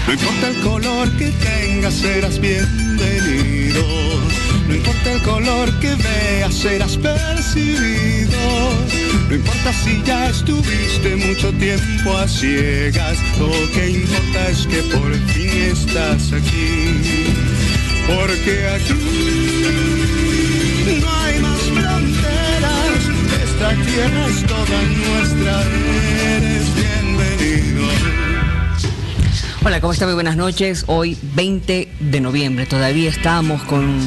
No importa el color que tengas, serás bienvenido. No importa el color que veas, serás percibido. No importa si ya estuviste mucho tiempo a ciegas. Lo que importa es que por fin estás aquí. Porque aquí no hay más fronteras. Esta tierra es toda nuestra. Eres bienvenido. Hola, ¿cómo está? Muy buenas noches. Hoy 20 de noviembre. Todavía estamos con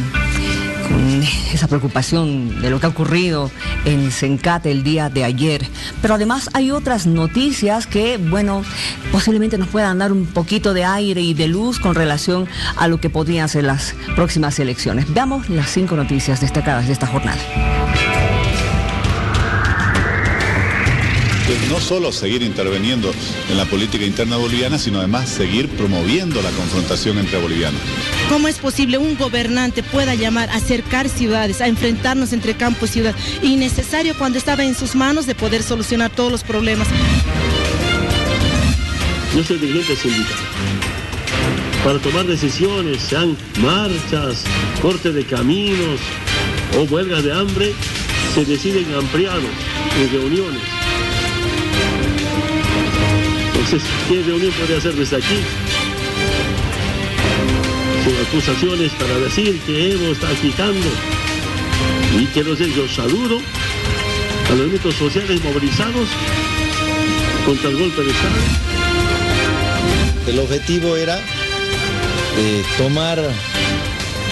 esa preocupación de lo que ha ocurrido en Sencate el día de ayer. Pero además hay otras noticias que, bueno, posiblemente nos puedan dar un poquito de aire y de luz con relación a lo que podrían ser las próximas elecciones. Veamos las 5 noticias destacadas de esta jornada. No solo seguir interviniendo en la política interna boliviana, sino además seguir promoviendo la confrontación entre bolivianos. ¿Cómo es posible un gobernante pueda llamar a acercar ciudades, a enfrentarnos entre campo y ciudad? Innecesario cuando estaba en sus manos de poder solucionar todos los problemas. Yo soy dirigente sindical. Para tomar decisiones, sean marchas, corte de caminos o huelgas de hambre, se deciden ampliados en reuniones. Entonces, ¿qué reunión puede hacer desde aquí? Son acusaciones para decir que Evo está quitando. Y quiero decir, yo saludo a los movimientos sociales movilizados contra el golpe de Estado. El objetivo era tomar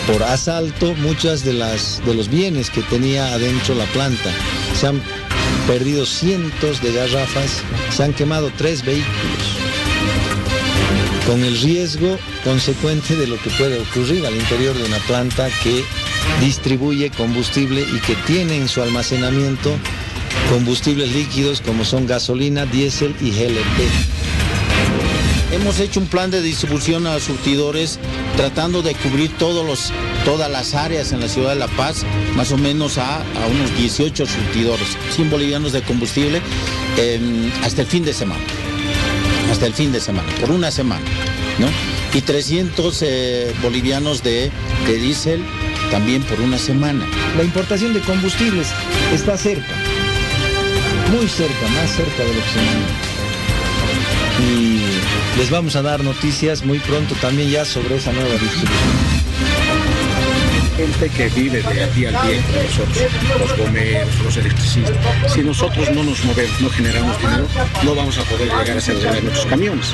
por asalto muchas de los bienes que tenía adentro la planta. Se han perdido cientos de garrafas, se han quemado 3 vehículos, con el riesgo consecuente de lo que puede ocurrir al interior de una planta que distribuye combustible y que tiene en su almacenamiento combustibles líquidos como son gasolina, diésel y GLP. Hemos hecho un plan de distribución a surtidores tratando de cubrir todas las áreas en la ciudad de La Paz, más o menos a unos 18 surtidores, 100 bolivianos de combustible hasta el fin de semana. Hasta el fin de semana, por una semana, ¿no? Y 300 bolivianos de diésel también por una semana. La importación de combustibles está cerca, muy cerca, más cerca de lo que se imagina. Y les vamos a dar noticias muy pronto también ya sobre esa nueva distribución. Gente que vive de día al día con nosotros, los gomeros, los electricistas. Si nosotros no nos movemos, no generamos dinero, no vamos a poder llegar a hacer llegar nuestros camiones,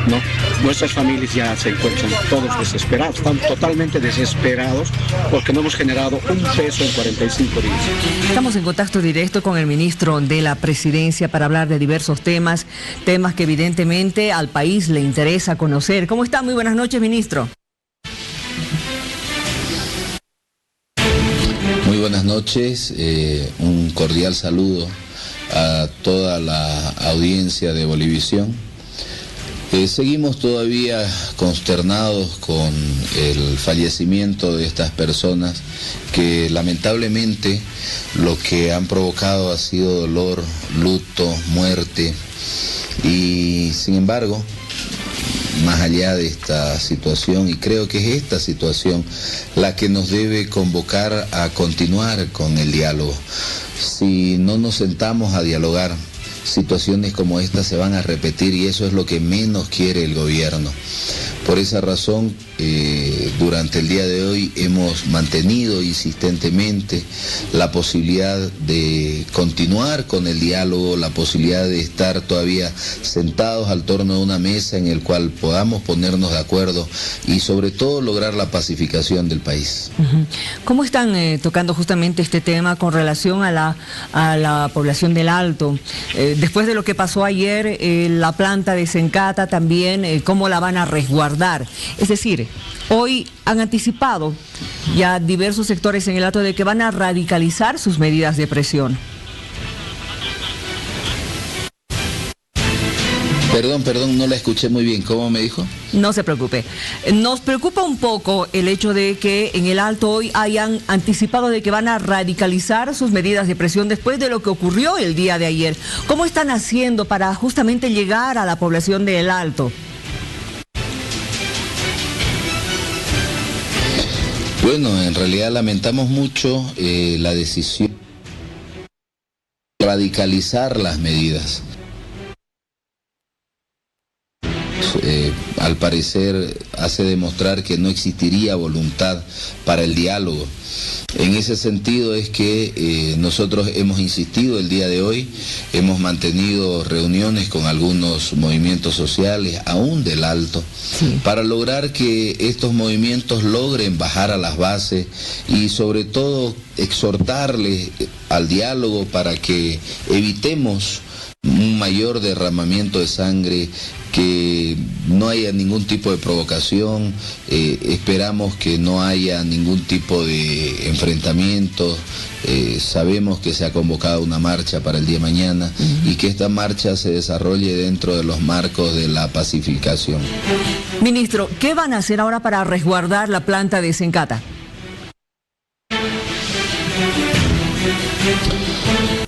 ¿no? Nuestras familias ya se encuentran todos desesperados, están totalmente desesperados porque no hemos generado un peso en 45 días. Estamos en contacto directo con el ministro de la Presidencia para hablar de diversos temas que evidentemente al país le interesa conocer. ¿Cómo está? Muy buenas noches, ministro. Muy buenas noches, un cordial saludo a toda la audiencia de Bolivisión. Seguimos todavía consternados con el fallecimiento de estas personas que lamentablemente lo que han provocado ha sido dolor, luto, muerte y sin embargo, más allá de esta situación, y creo que es esta situación la que nos debe convocar a continuar con el diálogo. Si no nos sentamos a dialogar, situaciones como esta se van a repetir y eso es lo que menos quiere el gobierno. Por esa razón, durante el día de hoy hemos mantenido insistentemente la posibilidad de continuar con el diálogo, la posibilidad de estar todavía sentados al torno de una mesa en el cual podamos ponernos de acuerdo y sobre todo lograr la pacificación del país. ¿Cómo están tocando justamente este tema con relación a la población del Alto? Después de lo que pasó ayer, la planta de Sencata también, ¿cómo la van a resguardar? Es decir, hoy han anticipado ya diversos sectores en el Alto de que van a radicalizar sus medidas de presión. Perdón, no la escuché muy bien. ¿Cómo me dijo? No se preocupe. Nos preocupa un poco el hecho de que en el Alto hoy hayan anticipado de que van a radicalizar sus medidas de presión después de lo que ocurrió el día de ayer. ¿Cómo están haciendo para justamente llegar a la población del Alto? Bueno, en realidad lamentamos mucho la decisión de radicalizar las medidas. Al parecer hace demostrar que no existiría voluntad para el diálogo. En ese sentido es que nosotros hemos insistido el día de hoy, hemos mantenido reuniones con algunos movimientos sociales, aún del Alto, sí, para lograr que estos movimientos logren bajar a las bases y sobre todo exhortarles al diálogo para que evitemos un mayor derramamiento de sangre, que no haya ningún tipo de provocación, esperamos que no haya ningún tipo de enfrentamiento, sabemos que se ha convocado una marcha para el día de mañana y que esta marcha se desarrolle dentro de los marcos de la pacificación. Ministro, ¿qué van a hacer ahora para resguardar la planta de Sencata?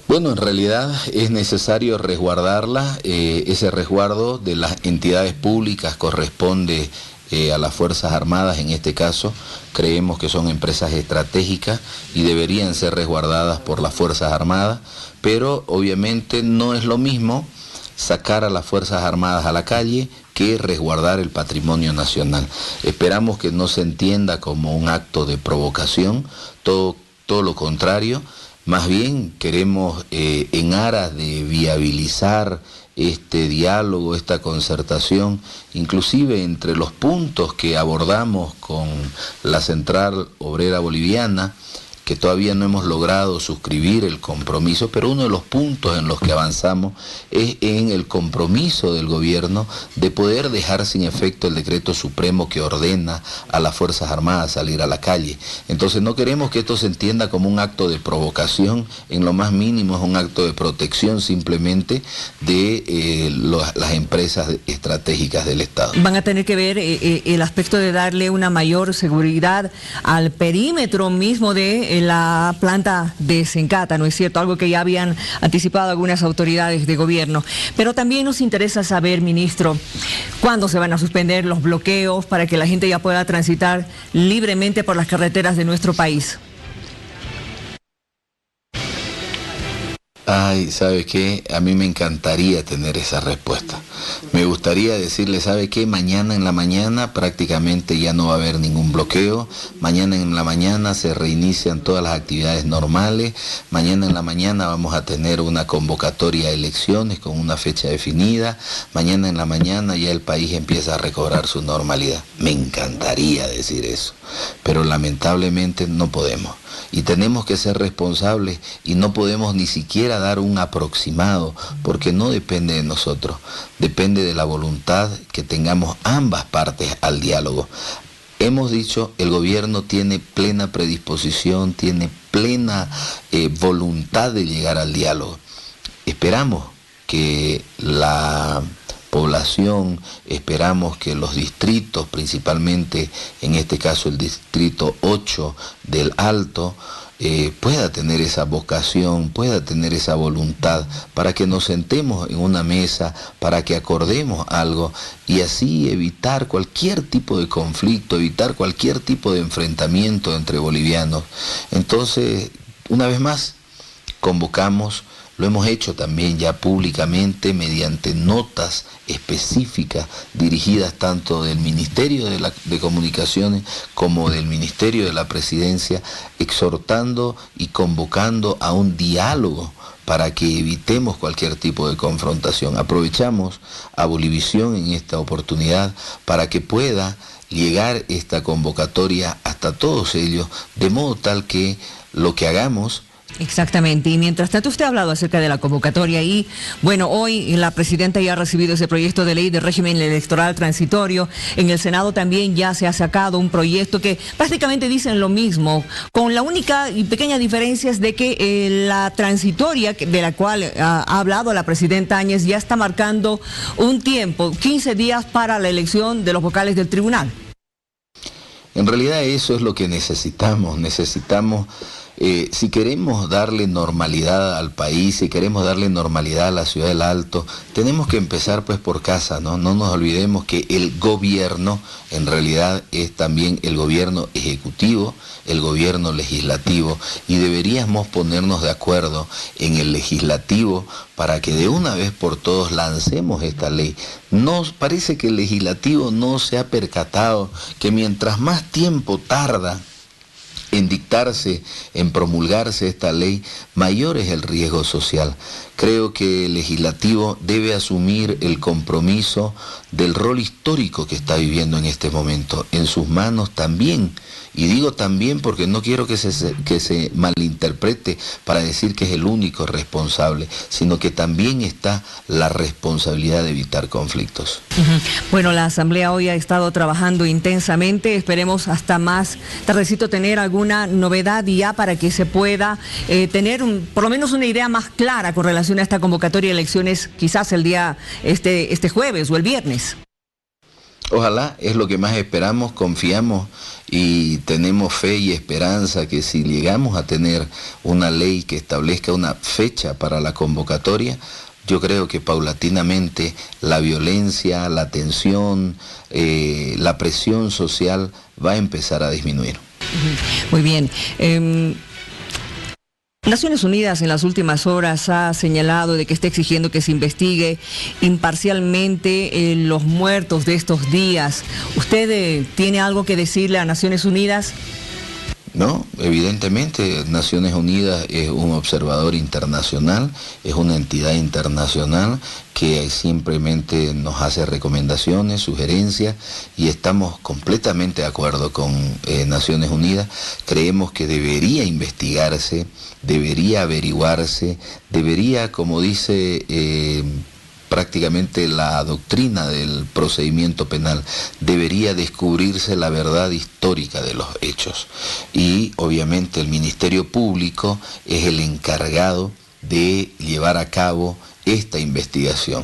Bueno, en realidad es necesario resguardarla. Ese resguardo de las entidades públicas corresponde a las Fuerzas Armadas. En este caso, creemos que son empresas estratégicas y deberían ser resguardadas por las Fuerzas Armadas, pero obviamente no es lo mismo sacar a las Fuerzas Armadas a la calle que resguardar el patrimonio nacional. Esperamos que no se entienda como un acto de provocación, todo lo contrario. Más bien queremos, en aras de viabilizar este diálogo, esta concertación, inclusive entre los puntos que abordamos con la Central Obrera Boliviana, que todavía no hemos logrado suscribir el compromiso, pero uno de los puntos en los que avanzamos es en el compromiso del gobierno de poder dejar sin efecto el decreto supremo que ordena a las Fuerzas Armadas salir a la calle. Entonces no queremos que esto se entienda como un acto de provocación, en lo más mínimo es un acto de protección simplemente de las empresas estratégicas del Estado. Van a tener que ver el aspecto de darle una mayor seguridad al perímetro mismo de la planta de Sencata, ¿no es cierto? Algo que ya habían anticipado algunas autoridades de gobierno. Pero también nos interesa saber, ministro, ¿cuándo se van a suspender los bloqueos para que la gente ya pueda transitar libremente por las carreteras de nuestro país? Ay, ¿sabe qué? A mí me encantaría tener esa respuesta. Me gustaría decirle, ¿sabe qué? Mañana en la mañana prácticamente ya no va a haber ningún bloqueo. Mañana en la mañana se reinician todas las actividades normales. Mañana en la mañana vamos a tener una convocatoria a elecciones con una fecha definida. Mañana en la mañana ya el país empieza a recobrar su normalidad. Me encantaría decir eso, pero lamentablemente no podemos. Y tenemos que ser responsables y no podemos ni siquiera dar un aproximado, porque no depende de nosotros, depende de la voluntad que tengamos ambas partes al diálogo. Hemos dicho, el gobierno tiene plena predisposición, tiene plena voluntad de llegar al diálogo. Esperamos que la población, esperamos que los distritos, principalmente en este caso el distrito 8 del Alto, pueda tener esa vocación, pueda tener esa voluntad para que nos sentemos en una mesa, para que acordemos algo y así evitar cualquier tipo de conflicto, evitar cualquier tipo de enfrentamiento entre bolivianos. Entonces, una vez más, convocamos. Lo hemos hecho también ya públicamente mediante notas específicas dirigidas tanto del Ministerio de Comunicaciones como del Ministerio de la Presidencia, exhortando y convocando a un diálogo para que evitemos cualquier tipo de confrontación. Aprovechamos a Bolivisión en esta oportunidad para que pueda llegar esta convocatoria hasta todos ellos, de modo tal que lo que hagamos. Exactamente, y mientras tanto usted ha hablado acerca de la convocatoria y bueno, hoy la presidenta ya ha recibido ese proyecto de ley de régimen electoral transitorio. En el Senado también ya se ha sacado un proyecto que prácticamente dicen lo mismo, con la única y pequeña diferencia es de que la transitoria de la cual ha hablado la presidenta Áñez ya está marcando un tiempo, 15 días para la elección de los vocales del tribunal. En realidad eso es lo que necesitamos Si queremos darle normalidad al país, si queremos darle normalidad a la ciudad del Alto, tenemos que empezar pues por casa, ¿no? No nos olvidemos que el gobierno en realidad es también el gobierno ejecutivo, el gobierno legislativo, y deberíamos ponernos de acuerdo en el legislativo para que de una vez por todos lancemos esta ley. Nos parece que el legislativo no se ha percatado que mientras más tiempo tarda en dictarse, en promulgarse esta ley, mayor es el riesgo social. Creo que el legislativo debe asumir el compromiso del rol histórico que está viviendo en este momento, en sus manos también. Y digo también porque no quiero que se malinterprete para decir que es el único responsable, sino que también está la responsabilidad de evitar conflictos. Bueno, la Asamblea hoy ha estado trabajando intensamente, esperemos hasta más tardecito tener alguna novedad ya para que se pueda tener por lo menos una idea más clara con relación a esta convocatoria de elecciones, quizás el día este jueves o el viernes. Ojalá, es lo que más esperamos, confiamos y tenemos fe y esperanza que si llegamos a tener una ley que establezca una fecha para la convocatoria, yo creo que paulatinamente la violencia, la tensión, la presión social va a empezar a disminuir. Muy bien. Naciones Unidas en las últimas horas ha señalado de que está exigiendo que se investigue imparcialmente los muertos de estos días. ¿Usted tiene algo que decirle a Naciones Unidas? No, evidentemente Naciones Unidas es un observador internacional, es una entidad internacional que simplemente nos hace recomendaciones, sugerencias, y estamos completamente de acuerdo con Naciones Unidas. Creemos que debería investigarse, debería averiguarse, debería, como dice prácticamente la doctrina del procedimiento penal, debería descubrirse la verdad histórica de los hechos. Y obviamente el Ministerio Público es el encargado de llevar a cabo esta investigación.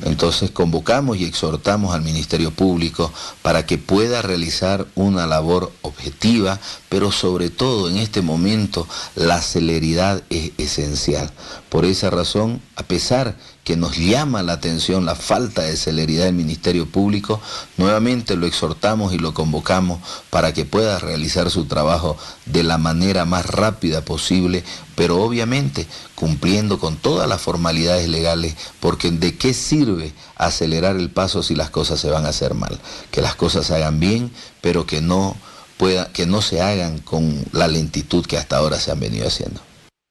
Entonces convocamos y exhortamos al Ministerio Público para que pueda realizar una labor objetiva, pero sobre todo en este momento la celeridad es esencial. Por esa razón, a pesar que nos llama la atención la falta de celeridad del Ministerio Público, nuevamente lo exhortamos y lo convocamos para que pueda realizar su trabajo de la manera más rápida posible, pero obviamente cumpliendo con todas las formalidades legales, porque ¿de qué sirve acelerar el paso si las cosas se van a hacer mal? Que las cosas se hagan bien, pero que no se hagan con la lentitud que hasta ahora se han venido haciendo.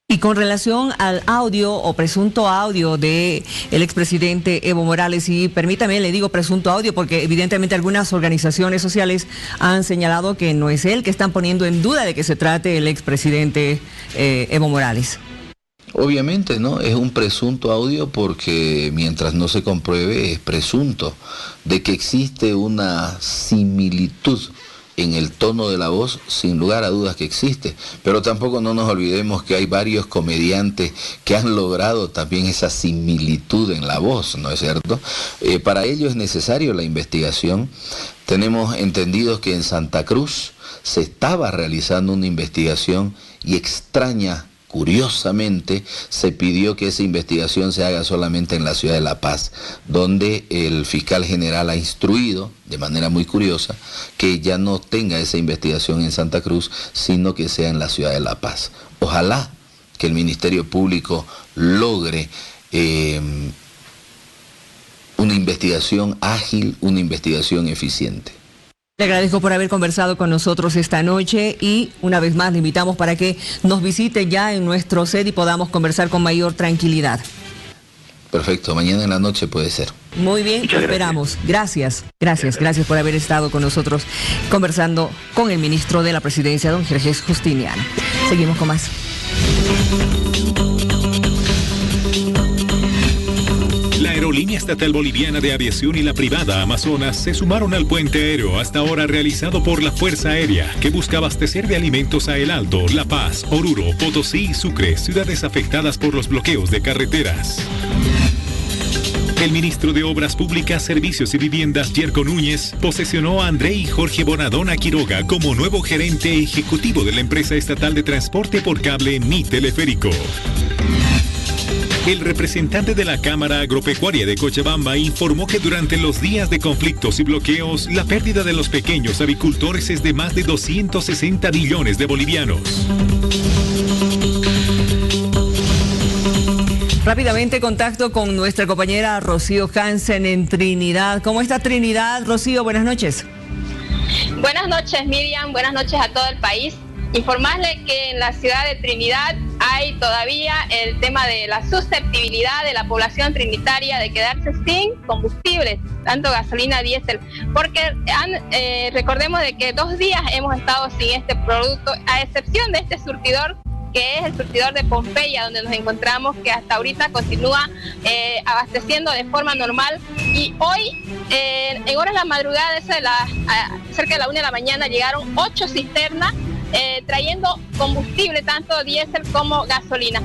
Y con relación al audio o presunto audio de el expresidente Evo Morales, y permítame, le digo presunto audio porque evidentemente algunas organizaciones sociales han señalado que no es él, que están poniendo en duda de que se trate el expresidente Evo Morales. Obviamente, ¿no? Es un presunto audio porque mientras no se compruebe es presunto. De que existe una similitud en el tono de la voz, sin lugar a dudas que existe, pero tampoco no nos olvidemos que hay varios comediantes que han logrado también esa similitud en la voz, ¿no es cierto? Para ello es necesario la investigación. Tenemos entendido que en Santa Cruz se estaba realizando una investigación y curiosamente, se pidió que esa investigación se haga solamente en la ciudad de La Paz, donde el fiscal general ha instruido, de manera muy curiosa, que ya no tenga esa investigación en Santa Cruz, sino que sea en la ciudad de La Paz. Ojalá que el Ministerio Público logre una investigación ágil, una investigación eficiente. Le agradezco por haber conversado con nosotros esta noche y una vez más le invitamos para que nos visite ya en nuestro set y podamos conversar con mayor tranquilidad. Perfecto, mañana en la noche puede ser. Muy bien, lo esperamos. Gracias por haber estado con nosotros conversando con el ministro de la Presidencia, don Jerjes Justiniano. Seguimos con más. La Aerolínea Estatal Boliviana de Aviación y la privada Amazonas se sumaron al puente aéreo hasta ahora realizado por la Fuerza Aérea, que busca abastecer de alimentos a El Alto, La Paz, Oruro, Potosí y Sucre, ciudades afectadas por los bloqueos de carreteras. El ministro de Obras Públicas, Servicios y Viviendas, Yerko Núñez, posesionó a André y Jorge Bonadona Quiroga como nuevo gerente ejecutivo de la empresa estatal de transporte por cable Mi Teleférico. El representante de la Cámara Agropecuaria de Cochabamba informó que durante los días de conflictos y bloqueos, la pérdida de los pequeños avicultores es de más de 260 billones de bolivianos. Rápidamente contacto con nuestra compañera Rocío Hansen en Trinidad. ¿Cómo está Trinidad? Rocío, buenas noches. Buenas noches, Miriam. Buenas noches a todo el país. Informarle que en la ciudad de Trinidad hay todavía el tema de la susceptibilidad de la población trinitaria de quedarse sin combustible, tanto gasolina, diésel, porque recordemos de que 2 días hemos estado sin este producto, a excepción de este surtidor, que es el surtidor de Pompeya, donde nos encontramos, que hasta ahorita continúa abasteciendo de forma normal. Y hoy, en horas de la madrugada, cerca de la 1 de la mañana, llegaron 8 cisternas trayendo combustible, tanto diésel como gasolina.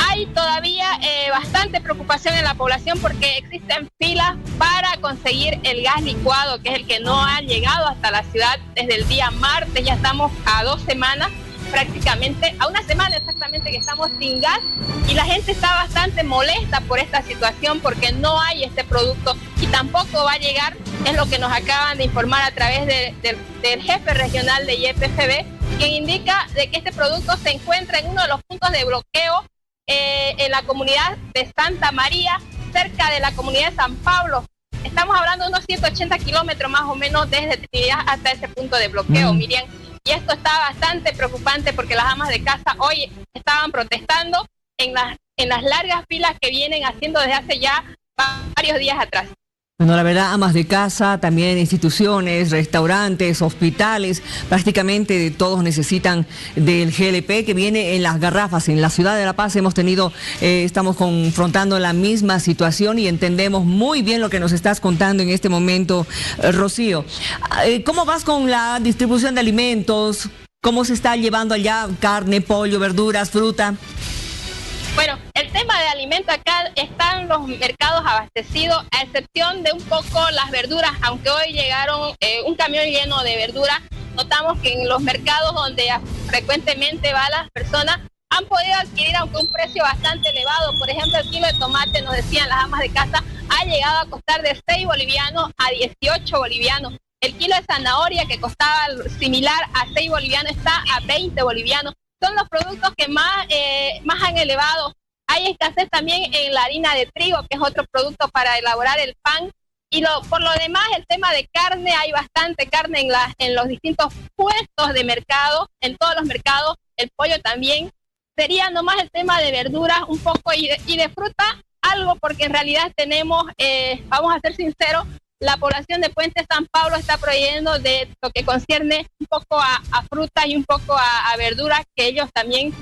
Hay todavía bastante preocupación en la población porque existen filas para conseguir el gas licuado, que es el que no ha llegado hasta la ciudad desde el día martes. Ya estamos a 2 semanas, prácticamente a 1 semana exactamente que estamos sin gas, y la gente está bastante molesta por esta situación porque no hay este producto y tampoco va a llegar, es lo que nos acaban de informar a través del jefe regional de YPFB, quien indica de que este producto se encuentra en uno de los puntos de bloqueo en la comunidad de Santa María, cerca de la comunidad de San Pablo. Estamos hablando de unos 180 kilómetros más o menos desde Trinidad hasta ese punto de bloqueo, Miriam. Y esto está bastante preocupante porque las amas de casa hoy estaban protestando en las largas filas que vienen haciendo desde hace ya varios días atrás. Bueno, la verdad, amas de casa, también instituciones, restaurantes, hospitales, prácticamente todos necesitan del GLP que viene en las garrafas. En la ciudad de La Paz estamos confrontando la misma situación y entendemos muy bien lo que nos estás contando en este momento, Rocío. ¿Cómo vas con la distribución de alimentos? ¿Cómo se está llevando allá carne, pollo, verduras, fruta? Bueno, el tema de alimentos acá están los mercados abastecidos, a excepción de un poco las verduras, aunque hoy llegaron un camión lleno de verduras. Notamos que en los mercados donde frecuentemente van las personas han podido adquirir, aunque un precio bastante elevado. Por ejemplo, el kilo de tomate, nos decían las amas de casa, ha llegado a costar de 6 bolivianos a 18 bolivianos. El kilo de zanahoria, que costaba similar a 6 bolivianos, está a 20 bolivianos. Son los productos que más han elevado. Hay escasez también en la harina de trigo, que es otro producto para elaborar el pan. Y por lo demás, el tema de carne, hay bastante carne en los distintos puestos de mercado, en todos los mercados, el pollo también. Sería nomás el tema de verduras un poco y de fruta, algo, porque en realidad tenemos, vamos a ser sinceros, la población de Puente San Pablo está proveyendo de lo que concierne un poco a frutas y un poco a verduras que ellos también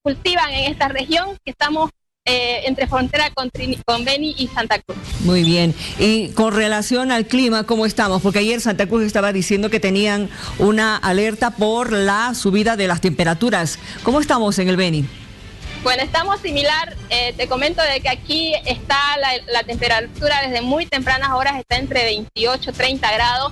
cultivan en esta región, que estamos entre frontera con Beni y Santa Cruz. Muy bien. Y con relación al clima, ¿cómo estamos? Porque ayer Santa Cruz estaba diciendo que tenían una alerta por la subida de las temperaturas. ¿Cómo estamos en el Beni? Bueno, estamos similar, te comento de que aquí está la temperatura desde muy tempranas horas, está entre 28 y 30 grados,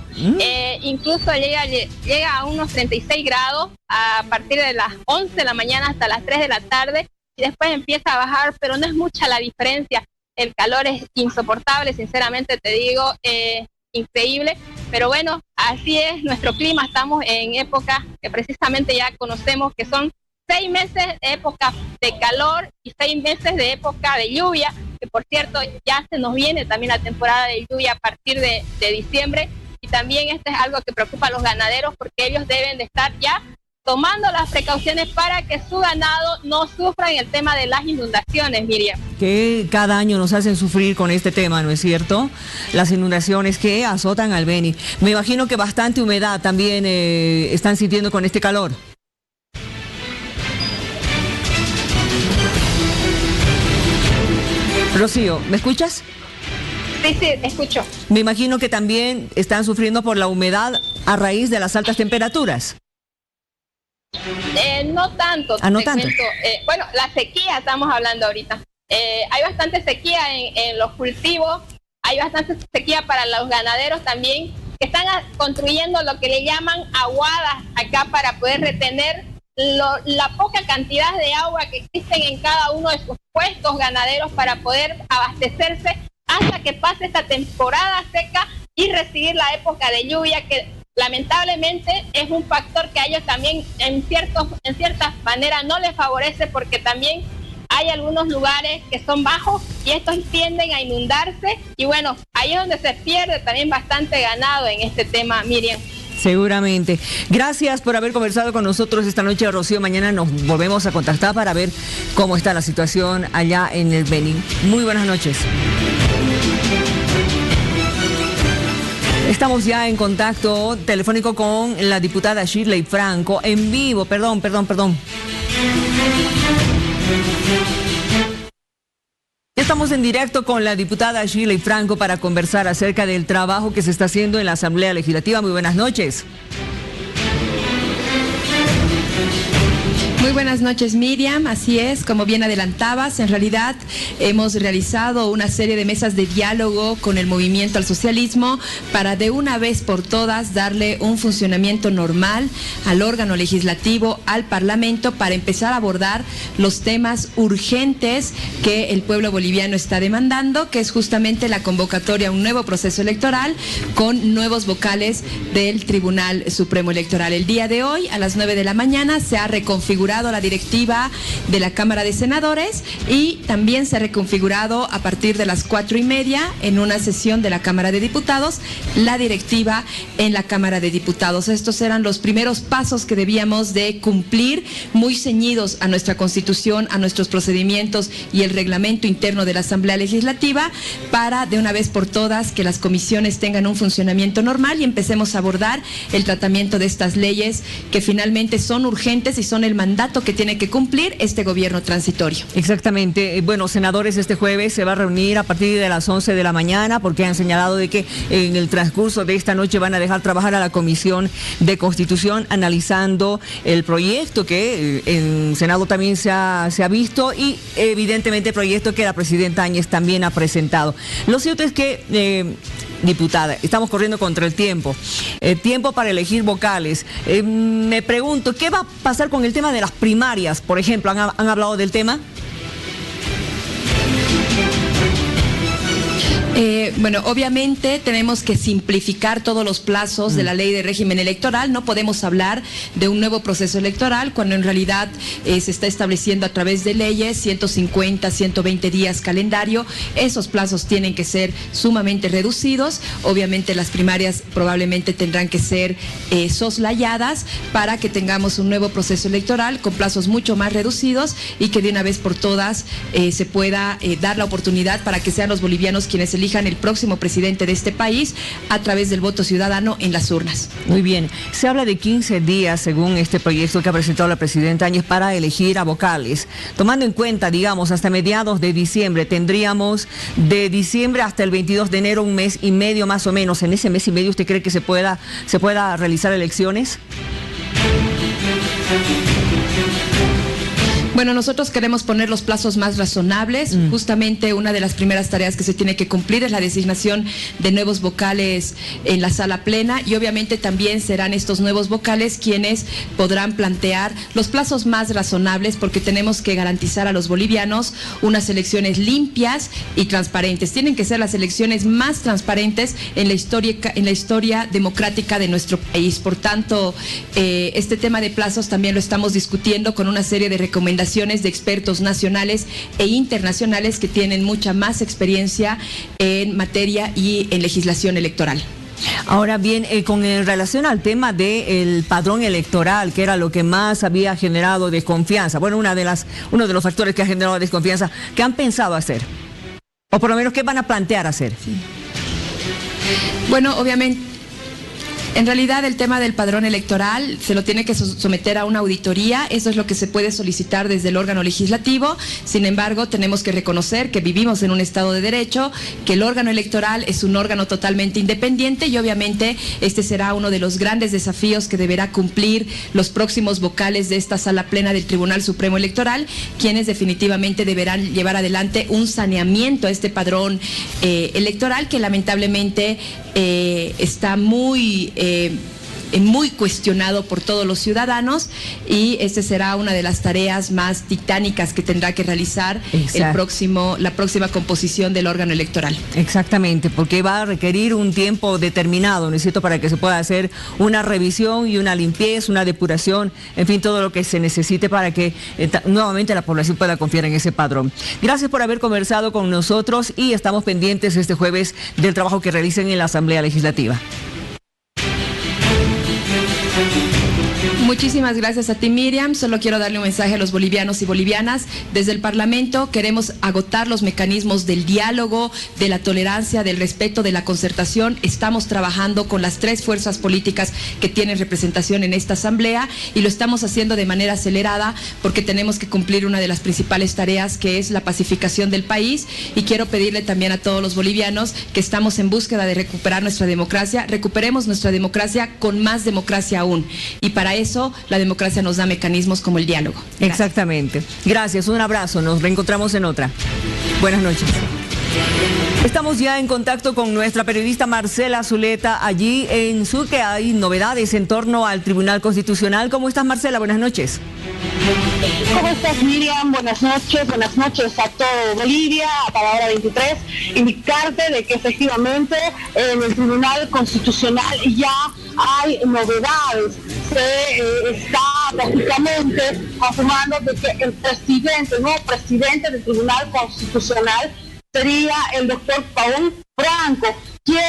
incluso llega a unos 36 grados a partir de las 11 de la mañana hasta las 3 de la tarde, y después empieza a bajar, pero no es mucha la diferencia. El calor es insoportable, sinceramente te digo, increíble, pero bueno, así es nuestro clima. Estamos en época que precisamente ya conocemos, que son 6 meses de época de calor y 6 meses de época de lluvia, que por cierto ya se nos viene también la temporada de lluvia a partir de diciembre, y también esto es algo que preocupa a los ganaderos porque ellos deben de estar ya tomando las precauciones para que su ganado no sufra en el tema de las inundaciones, Miriam. Que cada año nos hacen sufrir con este tema, ¿no es cierto? Las inundaciones que azotan al Beni. Me imagino que bastante humedad también están sintiendo con este calor. Rocío, ¿me escuchas? Sí, escucho. Me imagino que también están sufriendo por la humedad a raíz de las altas temperaturas. No tanto. No tanto. Bueno, la sequía estamos hablando ahorita. hay bastante sequía en los cultivos, hay bastante sequía para los ganaderos también, que están construyendo lo que le llaman aguadas acá para poder retener la poca cantidad de agua que existen en cada uno de sus puestos ganaderos para poder abastecerse hasta que pase esta temporada seca y recibir la época de lluvia, que lamentablemente es un factor que a ellos también en cierta manera no les favorece, porque también hay algunos lugares que son bajos y estos tienden a inundarse, y bueno, ahí es donde se pierde también bastante ganado en este tema, Miriam. Seguramente. Gracias por haber conversado con nosotros esta noche, Rocío. Mañana nos volvemos a contactar para ver cómo está la situación allá en el Beni. Muy buenas noches. Estamos ya en contacto telefónico con la diputada Shirley Franco, en vivo, perdón. Estamos en directo con la diputada Shirley Franco para conversar acerca del trabajo que se está haciendo en la Asamblea Legislativa. Muy buenas noches. Muy buenas noches, Miriam. Así es, como bien adelantabas, en realidad hemos realizado una serie de mesas de diálogo con el Movimiento al Socialismo para de una vez por todas darle un funcionamiento normal al órgano legislativo, al Parlamento, para empezar a abordar los temas urgentes que el pueblo boliviano está demandando, que es justamente la convocatoria a un nuevo proceso electoral con nuevos vocales del Tribunal Supremo Electoral. El día de hoy, a las 9 de la mañana, se ha reconfigurado la directiva de la Cámara de Senadores y también se ha reconfigurado a partir de las 4:30 en una sesión de la Cámara de Diputados la directiva en la Cámara de Diputados. Estos eran los primeros pasos que debíamos de cumplir, muy ceñidos a nuestra Constitución, a nuestros procedimientos y el reglamento interno de la Asamblea Legislativa, para de una vez por todas que las comisiones tengan un funcionamiento normal y empecemos a abordar el tratamiento de estas leyes que finalmente son urgentes y son el mandato que tiene que cumplir este gobierno transitorio. Exactamente. Bueno, senadores, este jueves se va a reunir a partir de las 11 de la mañana, porque han señalado de que en el transcurso de esta noche van a dejar trabajar a la Comisión de Constitución analizando el proyecto que en Senado también se ha visto, y evidentemente el proyecto que la presidenta Áñez también ha presentado. Lo cierto es que diputada, estamos corriendo contra el tiempo. Tiempo para elegir vocales. Me pregunto, ¿qué va a pasar con el tema de las primarias? Por ejemplo, ¿han hablado del tema? Bueno, obviamente tenemos que simplificar todos los plazos de la ley de régimen electoral. No podemos hablar de un nuevo proceso electoral cuando en realidad se está estableciendo a través de leyes 150, 120 días calendario. Esos plazos tienen que ser sumamente reducidos. Obviamente las primarias probablemente tendrán que ser soslayadas para que tengamos un nuevo proceso electoral con plazos mucho más reducidos y que de una vez por todas se pueda dar la oportunidad para que sean los bolivianos quienes elijan el próximo presidente de este país a través del voto ciudadano en las urnas. Muy bien. Se habla de 15 días, según este proyecto que ha presentado la presidenta Áñez, para elegir a vocales. Tomando en cuenta, digamos, hasta mediados de diciembre, tendríamos de diciembre hasta el 22 de enero un mes y medio más o menos. ¿En ese mes y medio usted cree que se pueda realizar elecciones? Bueno, nosotros queremos poner los plazos más razonables. Justamente una de las primeras tareas que se tiene que cumplir es la designación de nuevos vocales en la sala plena, y obviamente también serán estos nuevos vocales quienes podrán plantear los plazos más razonables, porque tenemos que garantizar a los bolivianos unas elecciones limpias y transparentes. Tienen que ser las elecciones más transparentes en la historia democrática de nuestro país. Por tanto, este tema de plazos también lo estamos discutiendo con una serie de recomendaciones de expertos nacionales e internacionales que tienen mucha más experiencia en materia y en legislación electoral. Ahora bien, con relación al tema del padrón electoral, que era lo que más había generado desconfianza, bueno, uno de los factores que ha generado desconfianza, ¿qué han pensado hacer? O por lo menos, ¿qué van a plantear hacer? Sí. Bueno, obviamente En realidad el tema del padrón electoral se lo tiene que someter a una auditoría, eso es lo que se puede solicitar desde el órgano legislativo. Sin embargo, tenemos que reconocer que vivimos en un Estado de Derecho, que el órgano electoral es un órgano totalmente independiente y obviamente este será uno de los grandes desafíos que deberá cumplir los próximos vocales de esta sala plena del Tribunal Supremo Electoral, quienes definitivamente deberán llevar adelante un saneamiento a este padrón electoral que lamentablemente está muy cuestionado por todos los ciudadanos, y esta será una de las tareas más titánicas que tendrá que realizar la próxima composición del órgano electoral. Exactamente, porque va a requerir un tiempo determinado, ¿no es cierto?, para que se pueda hacer una revisión y una limpieza, una depuración, en fin, todo lo que se necesite para que nuevamente la población pueda confiar en ese padrón. Gracias por haber conversado con nosotros y estamos pendientes este jueves del trabajo que realicen en la Asamblea Legislativa. Muchísimas gracias a ti, Miriam. Solo quiero darle un mensaje a los bolivianos y bolivianas. Desde el Parlamento queremos agotar los mecanismos del diálogo, de la tolerancia, del respeto, de la concertación. Estamos trabajando con las 3 fuerzas políticas que tienen representación en esta asamblea y lo estamos haciendo de manera acelerada porque tenemos que cumplir una de las principales tareas, que es la pacificación del país. Y quiero pedirle también a todos los bolivianos que estamos en búsqueda de recuperar nuestra democracia. Recuperemos nuestra democracia con más democracia aún. Y para eso la democracia nos da mecanismos como el diálogo. Gracias. Exactamente. Gracias, un abrazo, nos reencontramos en otra. Buenas noches. Estamos ya en contacto con nuestra periodista Marcela Zuleta, allí en Sucre. Hay novedades en torno al Tribunal Constitucional. ¿Cómo estás, Marcela? Buenas noches. ¿Cómo estás, Miriam? Buenas noches a todo Bolivia, a la hora 23. Indicarte de que efectivamente en el Tribunal Constitucional ya hay novedades. Se está prácticamente confirmando de que el nuevo presidente del Tribunal Constitucional sería el doctor Paul Franco, quien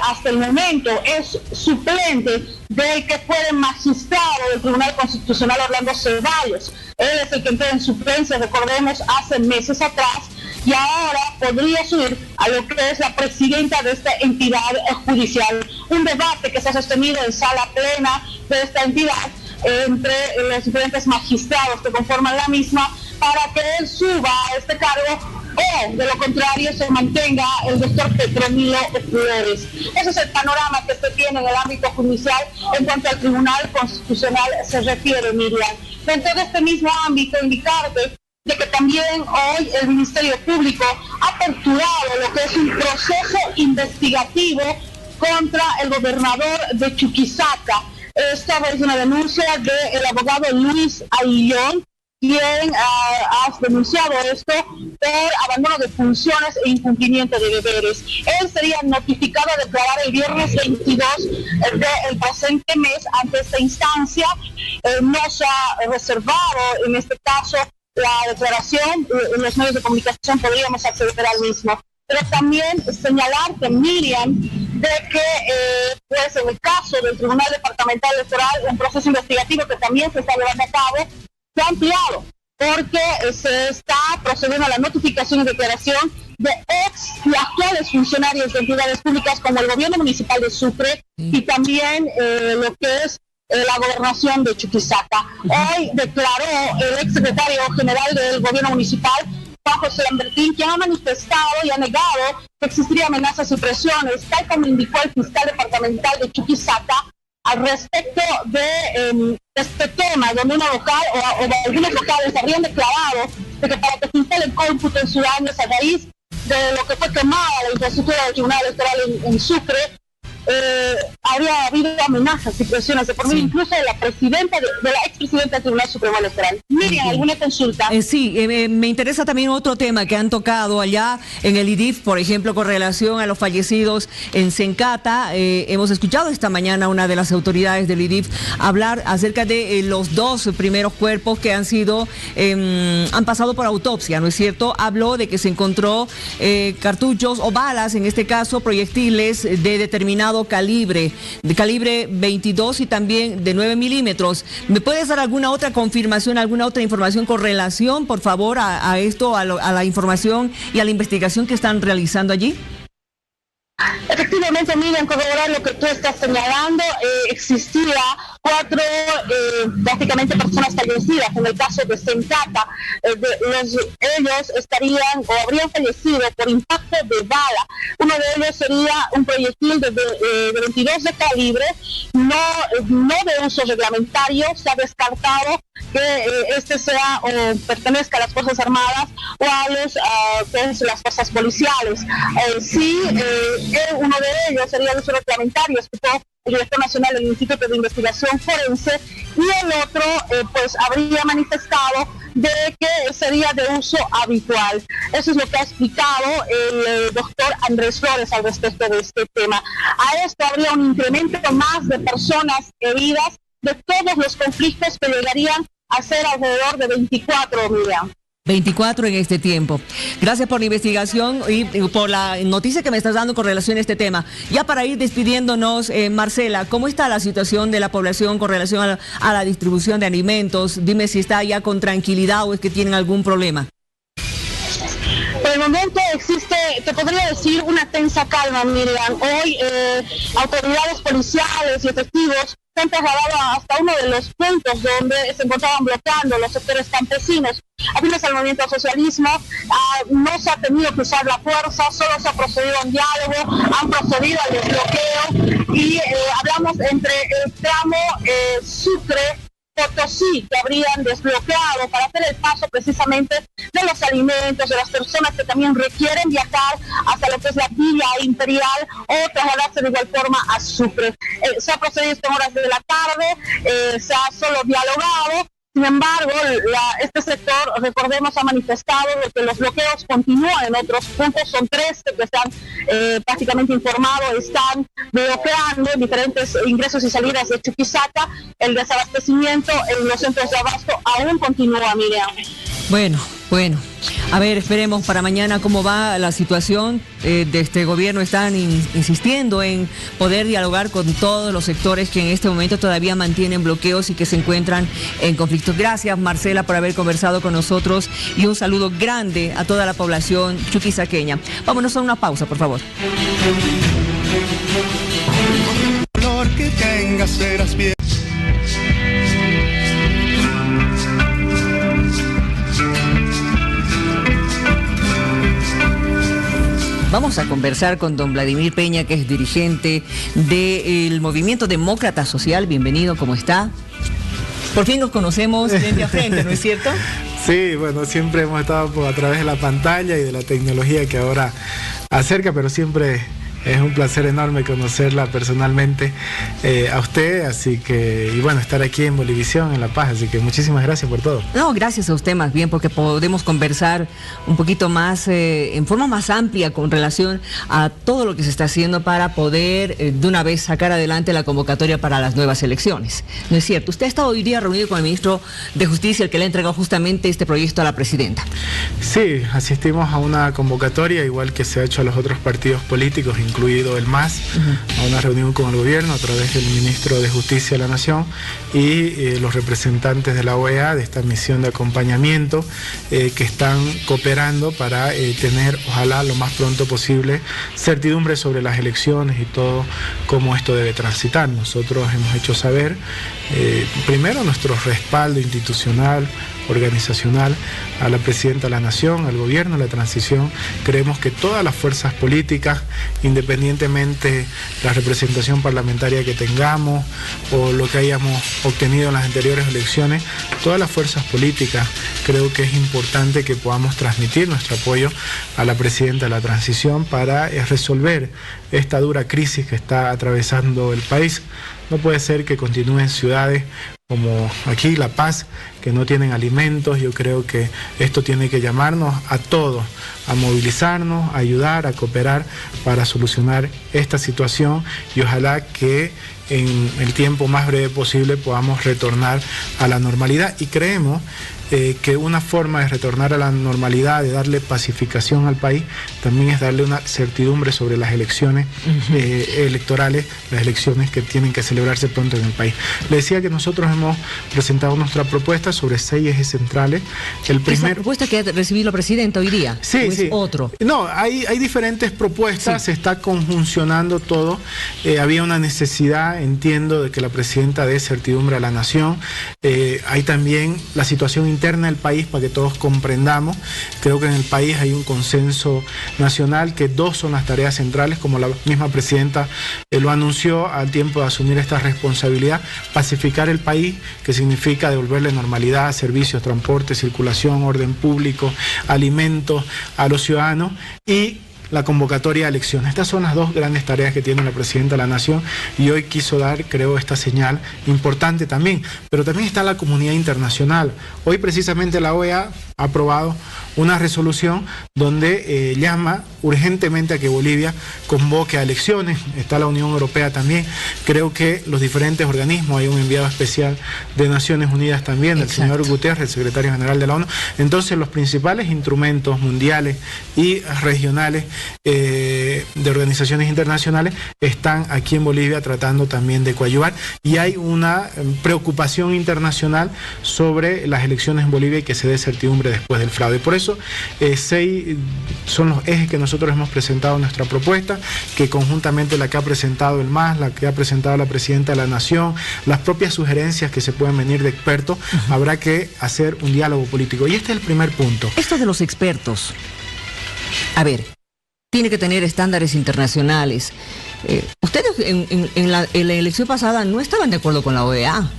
hasta el momento es suplente del que fue el magistrado del Tribunal Constitucional, Orlando Ceballos. Él es el que entró en suplencia, recordemos, hace meses atrás, y ahora podría subir a lo que es la presidenta de esta entidad judicial. Un debate que se ha sostenido en sala plena de esta entidad entre los diferentes magistrados que conforman la misma, para que él suba a este cargo o de lo contrario se mantenga el doctor Petronilo Flores. Ese es el panorama que se tiene en el ámbito judicial en cuanto al Tribunal Constitucional se refiere, Miriam. Dentro de este mismo ámbito, indicarte de que también hoy el Ministerio Público ha aperturado lo que es un proceso investigativo contra el gobernador de Chuquisaca. Esta es una denuncia del abogado Luis Aillón, quien ha denunciado esto por abandono de funciones e incumplimiento de deberes. Él sería notificado a declarar el viernes 22 del presente mes ante esta instancia. No se ha reservado en este caso la declaración, en los medios de comunicación podríamos acceder al mismo. Pero también señalarte, Miriam, de que pues en el caso del Tribunal Departamental Electoral, un proceso investigativo que también se está llevando a cabo, se ha ampliado, porque se está procediendo a la notificación y declaración de ex y actuales funcionarios de entidades públicas como el gobierno municipal de Sucre y también lo que es la gobernación de Chuquisaca. Hoy declaró el ex secretario general del gobierno municipal, Juan José Lambertín, quien ha manifestado y ha negado que existirían amenazas y presiones, tal como indicó el fiscal departamental de Chuquisaca, al respecto de este tema, donde una vocal o algunos vocales habrían declarado de que para que se instale el cómputo en ciudadanos a raíz de lo que fue quemada la infraestructura del Tribunal Electoral en Sucre, habría habido amenazas y presiones de por medio incluso de la presidenta, de la expresidenta del Tribunal Supremo Electoral. Miriam, ¿alguna consulta? Sí, me interesa también otro tema que han tocado allá en el IDIF, por ejemplo, con relación a los fallecidos en Sencata. Hemos escuchado esta mañana a una de las autoridades del IDIF hablar acerca de los 2 primeros cuerpos que han sido, han pasado por autopsia, ¿no es cierto? Habló de que se encontró cartuchos o balas, en este caso proyectiles de determinado calibre, de calibre 22 y también de 9 milímetros. ¿Me puedes dar alguna otra confirmación, alguna otra información con relación, por favor, a esto, a la información y a la investigación que están realizando allí? Efectivamente, Miriam, corroborar lo que tú estás señalando, existía 4 prácticamente personas fallecidas en el caso de Sencata. Ellos estarían o habrían fallecido por impacto de bala. Uno de ellos sería un proyectil de 22 de calibre, no de uso reglamentario. Se ha descartado que este sea o pertenezca a las Fuerzas Armadas o a las fuerzas policiales. Uno de ellos sería de uso reglamentario, explicó el director nacional del Instituto de Investigación Forense, y el otro pues habría manifestado de que sería de uso habitual. Eso es lo que ha explicado el doctor Andrés Flores al respecto de este tema. A esto habría un incremento más de personas heridas de todos los conflictos que llegarían a ser alrededor de 24, Miriam. 24 en este tiempo. Gracias por la investigación y por la noticia que me estás dando con relación a este tema. Ya para ir despidiéndonos, Marcela, ¿cómo está la situación de la población con relación a la distribución de alimentos? Dime si está ya con tranquilidad o es que tienen algún problema. Por el momento existe, te podría decir, una tensa calma, Miriam. Hoy autoridades policiales y efectivos se han trasladado hasta uno de los puntos donde se encontraban bloqueando los sectores campesinos. Afines al movimiento al socialismo, no se ha tenido que usar la fuerza, solo se ha procedido a un diálogo, han procedido al desbloqueo y hablamos entre el tramo Sucre-Potosí, que habrían desbloqueado para hacer el paso precisamente de los alimentos, de las personas que también requieren viajar hasta lo que es la Villa Imperial o trasladarse de igual forma a Sucre. Se ha procedido en horas de la tarde, se ha solo dialogado. Sin embargo, este sector, recordemos, ha manifestado de que los bloqueos continúan en otros puntos. Son 3 que están prácticamente informados, están bloqueando diferentes ingresos y salidas de Chuquisaca. El desabastecimiento en los centros de abasto aún continúa, Miriam. Bueno. A ver, esperemos para mañana cómo va la situación de este gobierno. Están insistiendo en poder dialogar con todos los sectores que en este momento todavía mantienen bloqueos y que se encuentran en conflicto. Gracias, Marcela, por haber conversado con nosotros y un saludo grande a toda la población chuquisaqueña. Vámonos a una pausa, por favor. Color que tengas serás bien. Vamos a conversar con don Vladimir Peña, que es dirigente del Movimiento Demócrata Social. Bienvenido, ¿cómo está? Por fin nos conocemos frente a frente, ¿no es cierto? Sí, bueno, siempre hemos estado a través de la pantalla y de la tecnología que ahora acerca, pero siempre es un placer enorme conocerla personalmente a usted, así que, y bueno, estar aquí en Bolivisión, en La Paz, así que muchísimas gracias por todo. No, gracias a usted más bien, porque podemos conversar un poquito más, en forma más amplia con relación a todo lo que se está haciendo para poder de una vez sacar adelante la convocatoria para las nuevas elecciones. ¿No es cierto? Usted ha estado hoy día reunido con el ministro de Justicia, el que le ha entregado justamente este proyecto a la presidenta. Sí, asistimos a una convocatoria, igual que se ha hecho a los otros partidos políticos, incluido el MAS, a una reunión con el gobierno a través del ministro de Justicia de la Nación y los representantes de la OEA, de esta misión de acompañamiento que están cooperando para tener, ojalá lo más pronto posible, certidumbre sobre las elecciones y todo cómo esto debe transitar. Nosotros hemos hecho saber primero nuestro respaldo institucional, organizacional a la presidenta de la Nación, al gobierno, a la transición. Creemos que todas las fuerzas políticas, independientemente de la representación parlamentaria que tengamos o lo que hayamos obtenido en las anteriores elecciones, todas las fuerzas políticas creo que es importante que podamos transmitir nuestro apoyo a la presidenta de la transición para resolver esta dura crisis que está atravesando el país. No puede ser que continúen ciudades como aquí La Paz, que no tienen alimentos. Yo creo que esto tiene que llamarnos a todos, a movilizarnos, a ayudar, a cooperar para solucionar esta situación y ojalá que en el tiempo más breve posible podamos retornar a la normalidad. Y creemos que una forma de retornar a la normalidad, de darle pacificación al país, también es darle una certidumbre sobre las elecciones electorales, las elecciones que tienen que celebrarse pronto en el país. Le decía que nosotros hemos presentado nuestra propuesta sobre 6 ejes centrales. ¿Es la propuesta que recibió la presidenta hoy día? Sí, sí. Otro. No, hay diferentes propuestas, se está conjuncionando todo. Había una necesidad, entiendo, de que la presidenta dé certidumbre a la nación. Hay también la situación interna del país para que todos comprendamos. Creo que en el país hay un consenso nacional que 2 son las tareas centrales, como la misma presidenta lo anunció al tiempo de asumir esta responsabilidad: pacificar el país, que significa devolverle normalidad, servicios, transporte, circulación, orden público, alimentos a los ciudadanos, y la convocatoria de elecciones. Estas son las 2 grandes tareas que tiene la presidenta de la nación, y hoy quiso dar, creo, esta señal importante también. Pero también está la comunidad internacional. Hoy precisamente la OEA ha aprobado una resolución donde llama urgentemente a que Bolivia convoque a elecciones. Está la Unión Europea también. Creo que los diferentes organismos, hay un enviado especial de Naciones Unidas también, el señor Guterres, el secretario general de la ONU. Entonces los principales instrumentos mundiales y regionales de organizaciones internacionales están aquí en Bolivia tratando también de coadyuvar, y hay una preocupación internacional sobre las elecciones en Bolivia y que se dé certidumbre después del fraude. Por eso 6 son los ejes que nosotros hemos presentado en nuestra propuesta, que conjuntamente la que ha presentado el MAS, la que ha presentado la presidenta de la Nación, las propias sugerencias que se pueden venir de expertos, habrá que hacer un diálogo político. Y este es el primer punto. Esto de los expertos, a ver, tiene que tener estándares internacionales. Ustedes en la elección pasada no estaban de acuerdo con la OEA.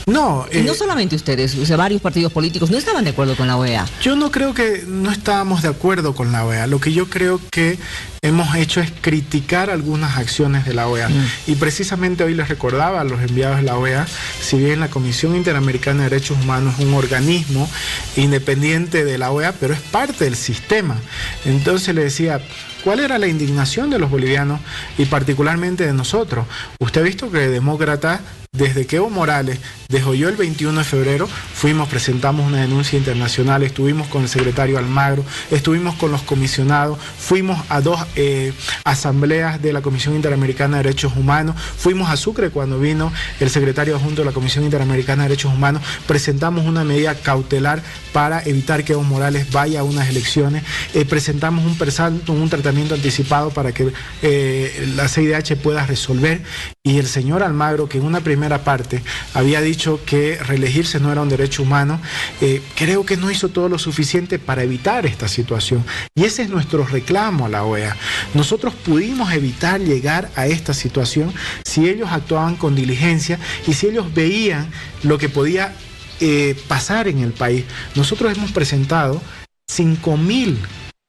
No, no solamente ustedes, o sea, varios partidos políticos no estaban de acuerdo con la OEA. Yo no creo que no estábamos de acuerdo con la OEA. Lo que yo creo que hemos hecho es criticar algunas acciones de la OEA. Y precisamente hoy les recordaba a los enviados de la OEA, si bien la Comisión Interamericana de Derechos Humanos es un organismo independiente de la OEA, pero es parte del sistema. Entonces le decía, ¿cuál era la indignación de los bolivianos y particularmente de nosotros? Usted ha visto que demócratas, desde que Evo Morales desolló el 21 de febrero, presentamos una denuncia internacional, estuvimos con el secretario Almagro, estuvimos con los comisionados, fuimos a 2 asambleas de la Comisión Interamericana de Derechos Humanos, fuimos a Sucre cuando vino el secretario adjunto de la Comisión Interamericana de Derechos Humanos, presentamos una medida cautelar para evitar que Evo Morales vaya a unas elecciones, presentamos un tratamiento anticipado para que la CIDH pueda resolver, y el señor Almagro, que en una primera parte había dicho que reelegirse no era un derecho humano, creo que no hizo todo lo suficiente para evitar esta situación, y ese es nuestro reclamo a la OEA. Nosotros pudimos evitar llegar a esta situación si ellos actuaban con diligencia y si ellos veían lo que podía pasar en el país. Nosotros hemos presentado 5.000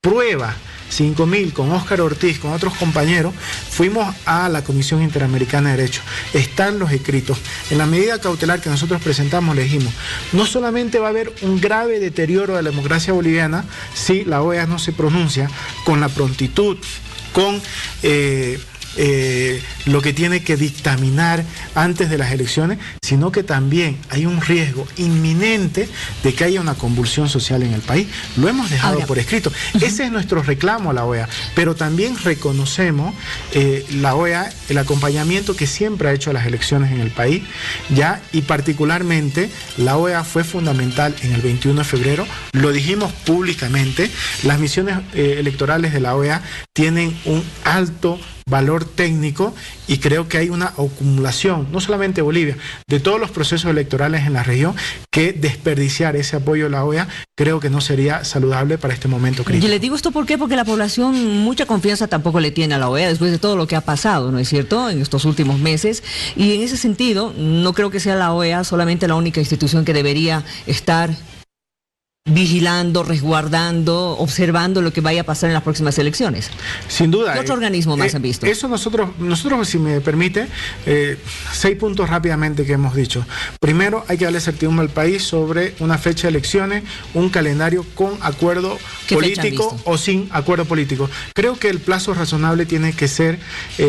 pruebas, 5.000 con Óscar Ortiz, con otros compañeros, fuimos a la Comisión Interamericana de Derechos. Están los escritos. En la medida cautelar que nosotros presentamos, le dijimos, no solamente va a haber un grave deterioro de la democracia boliviana si la OEA no se pronuncia con la prontitud, con lo que tiene que dictaminar antes de las elecciones, sino que también hay un riesgo inminente de que haya una convulsión social en el país. Lo hemos dejado por escrito. Ese es nuestro reclamo a la OEA, pero también reconocemos la OEA, el acompañamiento que siempre ha hecho a las elecciones en el país, ya, y particularmente la OEA fue fundamental en el 21 de febrero, lo dijimos públicamente, las misiones electorales de la OEA tienen un alto valor técnico, y creo que hay una acumulación, no solamente de Bolivia, de todos los procesos electorales en la región, que desperdiciar ese apoyo de la OEA creo que no sería saludable para este momento crítico. Y le digo esto porque la población mucha confianza tampoco le tiene a la OEA después de todo lo que ha pasado, ¿no es cierto?, en estos últimos meses, y en ese sentido no creo que sea la OEA solamente la única institución que debería estar vigilando, resguardando, observando lo que vaya a pasar en las próximas elecciones? Sin duda. ¿Qué otro organismo más han visto? Eso nosotros, si me permite, 6 puntos rápidamente que hemos dicho. Primero, hay que darle certidumbre al país sobre una fecha de elecciones, un calendario con acuerdo político o sin acuerdo político. Creo que el plazo razonable tiene que ser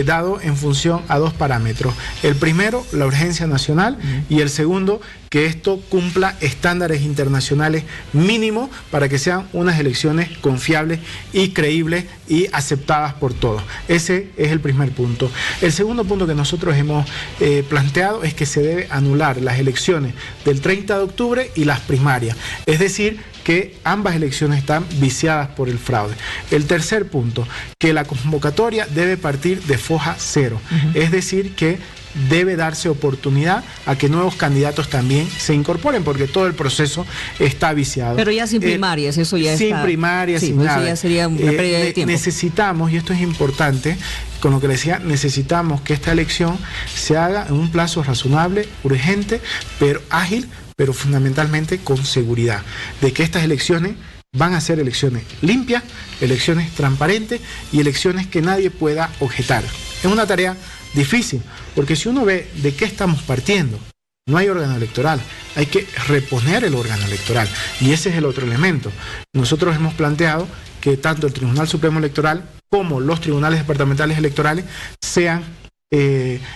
dado en función a 2 parámetros. El primero, la urgencia nacional, y el segundo, que esto cumpla estándares internacionales mínimos para que sean unas elecciones confiables y creíbles y aceptadas por todos. Ese es el primer punto. El segundo punto que nosotros hemos planteado es que se debe anular las elecciones del 30 de octubre y las primarias. Es decir, que ambas elecciones están viciadas por el fraude. El tercer punto, que la convocatoria debe partir de foja cero. Es decir, que debe darse oportunidad a que nuevos candidatos también se incorporen, porque todo el proceso está viciado. Pero ya sin primarias, eso ya sin está... primarias, sí, sin pues nada. Eso ya sería una pérdida de tiempo. Necesitamos, y esto es importante, con lo que le decía, necesitamos que esta elección se haga en un plazo razonable, urgente, pero ágil, pero fundamentalmente con seguridad, de que estas elecciones van a ser elecciones limpias, elecciones transparentes y elecciones que nadie pueda objetar. Es una tarea difícil, porque si uno ve de qué estamos partiendo, no hay órgano electoral, hay que reponer el órgano electoral, y ese es el otro elemento. Nosotros hemos planteado que tanto el Tribunal Supremo Electoral como los tribunales departamentales electorales sean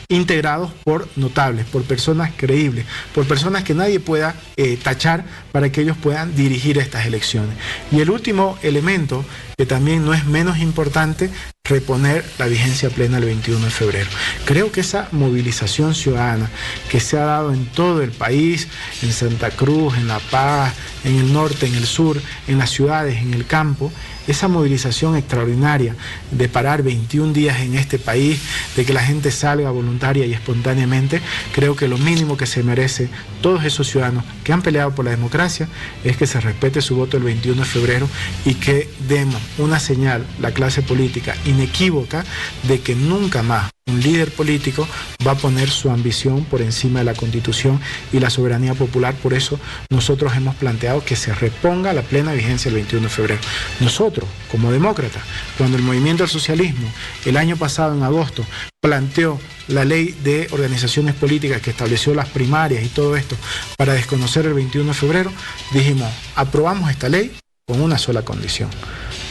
integrados por notables, por personas creíbles, por personas que nadie pueda tachar para que ellos puedan dirigir estas elecciones. Y el último elemento, que también no es menos importante, reponer la vigencia plena el 21 de febrero. Creo que esa movilización ciudadana que se ha dado en todo el país, en Santa Cruz, en La Paz, en el norte, en el sur, en las ciudades, en el campo, esa movilización extraordinaria de parar 21 días en este país, de que la gente salga voluntaria y espontáneamente, creo que lo mínimo que se merece todos esos ciudadanos que han peleado por la democracia es que se respete su voto el 21 de febrero y que demos una señal, la clase política, inequívoca, de que nunca más un líder político va a poner su ambición por encima de la Constitución y la soberanía popular. Por eso nosotros hemos planteado que se reponga la plena vigencia el 21 de febrero. Nosotros, como demócratas, cuando el movimiento al socialismo el año pasado en agosto planteó la ley de organizaciones políticas que estableció las primarias y todo esto para desconocer el 21 de febrero, dijimos, aprobamos esta ley con una sola condición: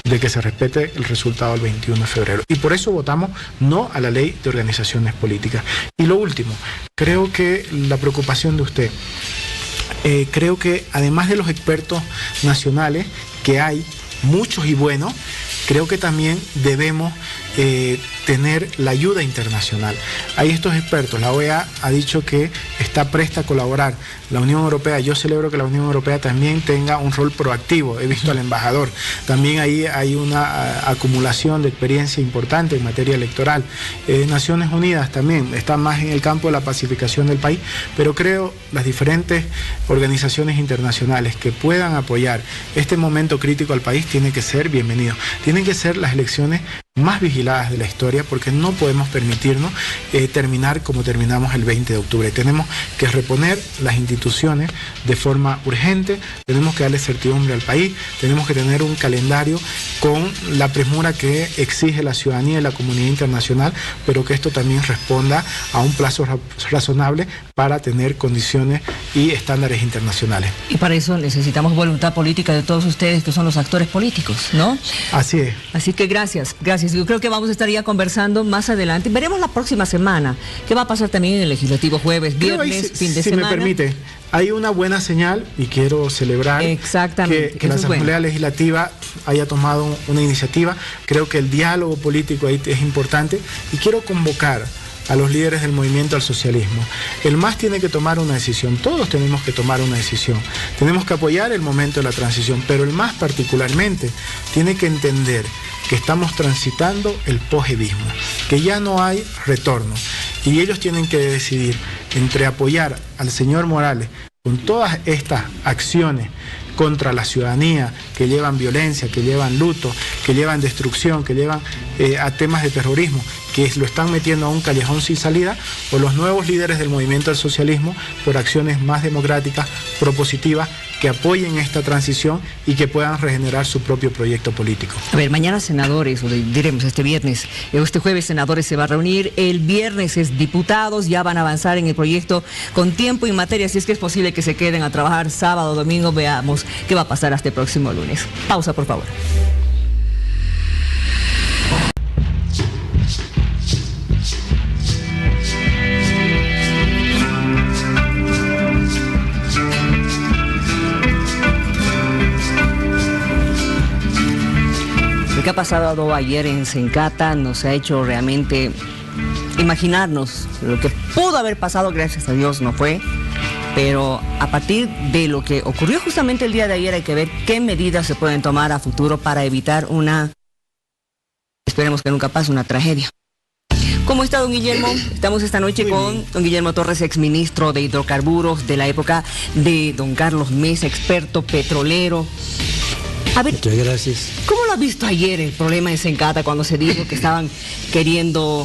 de que se respete el resultado del 21 de febrero. Y por eso votamos no a la ley de organizaciones políticas. Y lo último, creo que la preocupación de usted, creo que además de los expertos nacionales, que hay muchos y buenos, creo que también debemos tener la ayuda internacional. Hay estos expertos, la OEA ha dicho que está presta a colaborar, la Unión Europea, yo celebro que la Unión Europea también tenga un rol proactivo, he visto al embajador, también ahí hay una acumulación de experiencia importante en materia electoral. Naciones Unidas también está más en el campo de la pacificación del país, pero creo las diferentes organizaciones internacionales que puedan apoyar este momento crítico al país tienen que ser bienvenidos, tienen que ser las elecciones más vigiladas de la historia, porque no podemos permitirnos terminar como terminamos el 20 de octubre. Tenemos que reponer las instituciones de forma urgente, tenemos que darle certidumbre al país, tenemos que tener un calendario con la premura que exige la ciudadanía y la comunidad internacional, pero que esto también responda a un plazo razonable para tener condiciones y estándares internacionales. Y para eso necesitamos voluntad política de todos ustedes, que son los actores políticos, ¿no? Así es. Así que gracias. Yo creo que vamos a estar ya conversando más adelante. Veremos la próxima semana qué va a pasar también en el Legislativo, jueves, viernes, fin de semana. Si me permite, hay una buena señal y quiero celebrar que la Asamblea Legislativa haya tomado una iniciativa. Creo que el diálogo político ahí es importante y quiero convocar a los líderes del movimiento al socialismo. El MAS tiene que tomar una decisión, todos tenemos que tomar una decisión, tenemos que apoyar el momento de la transición, pero el MAS particularmente tiene que entender que estamos transitando el posjevismo, que ya no hay retorno, y ellos tienen que decidir entre apoyar al señor Morales con todas estas acciones contra la ciudadanía, que llevan violencia, que llevan luto, que llevan destrucción, que llevan a temas de terrorismo, que lo están metiendo a un callejón sin salida, o los nuevos líderes del movimiento al socialismo por acciones más democráticas, propositivas, que apoyen esta transición y que puedan regenerar su propio proyecto político. A ver, mañana senadores, o diremos este viernes, este jueves senadores se va a reunir, el viernes es diputados, ya van a avanzar en el proyecto con tiempo y materia, si es que es posible que se queden a trabajar sábado, domingo, veamos qué va a pasar hasta el próximo lunes. Pausa, por favor. Lo que ha pasado ayer en Sencata nos ha hecho realmente imaginarnos lo que pudo haber pasado, gracias a Dios no fue, pero a partir de lo que ocurrió justamente el día de ayer hay que ver qué medidas se pueden tomar a futuro para evitar esperemos que nunca pase una tragedia. ¿Cómo está, don Guillermo? Estamos esta noche con don Guillermo Torres, exministro de Hidrocarburos de la época de don Carlos Mesa, experto petrolero. A ver, muchas gracias. ¿Cómo lo ha visto ayer el problema en Sencata cuando se dijo que estaban queriendo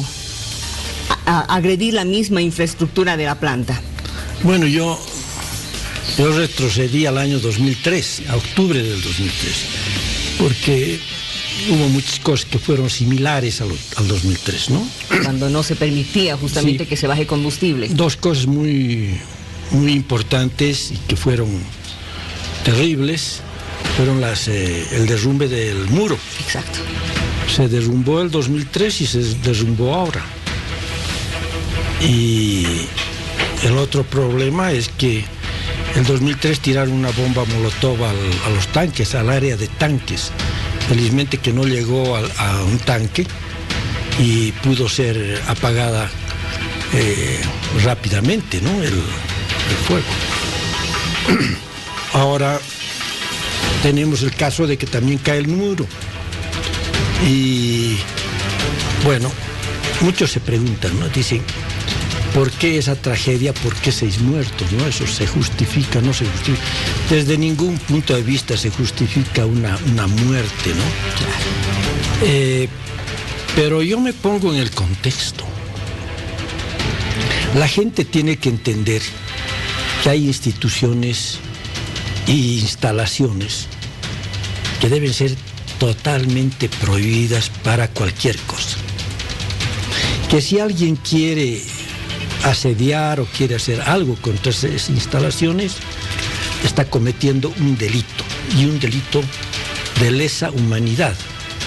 agredir la misma infraestructura de la planta? Bueno, yo retrocedí al año 2003, a octubre del 2003, porque hubo muchas cosas que fueron similares al 2003, ¿no? Cuando no se permitía justamente que se baje combustible. Dos cosas muy importantes y que fueron terribles fueron el derrumbe del muro. Exacto. Se derrumbó el 2003 y se derrumbó ahora. Y el otro problema es que en 2003 tiraron una bomba molotov a los tanques, al área de tanques. Felizmente que no llegó a un tanque y pudo ser apagada rápidamente, ¿no? el fuego. Ahora tenemos el caso de que también cae el muro. Y bueno, muchos se preguntan, ¿no? Dicen, ¿por qué esa tragedia? ¿Por qué 6 muertos? ¿No? ¿Eso se justifica? ¿No se justifica? Desde ningún punto de vista se justifica una muerte, ¿no? Pero yo me pongo en el contexto. La gente tiene que entender que hay instituciones e instalaciones que deben ser totalmente prohibidas para cualquier cosa. Que si alguien quiere asediar o quiere hacer algo contra esas instalaciones, está cometiendo un delito, y un delito de lesa humanidad.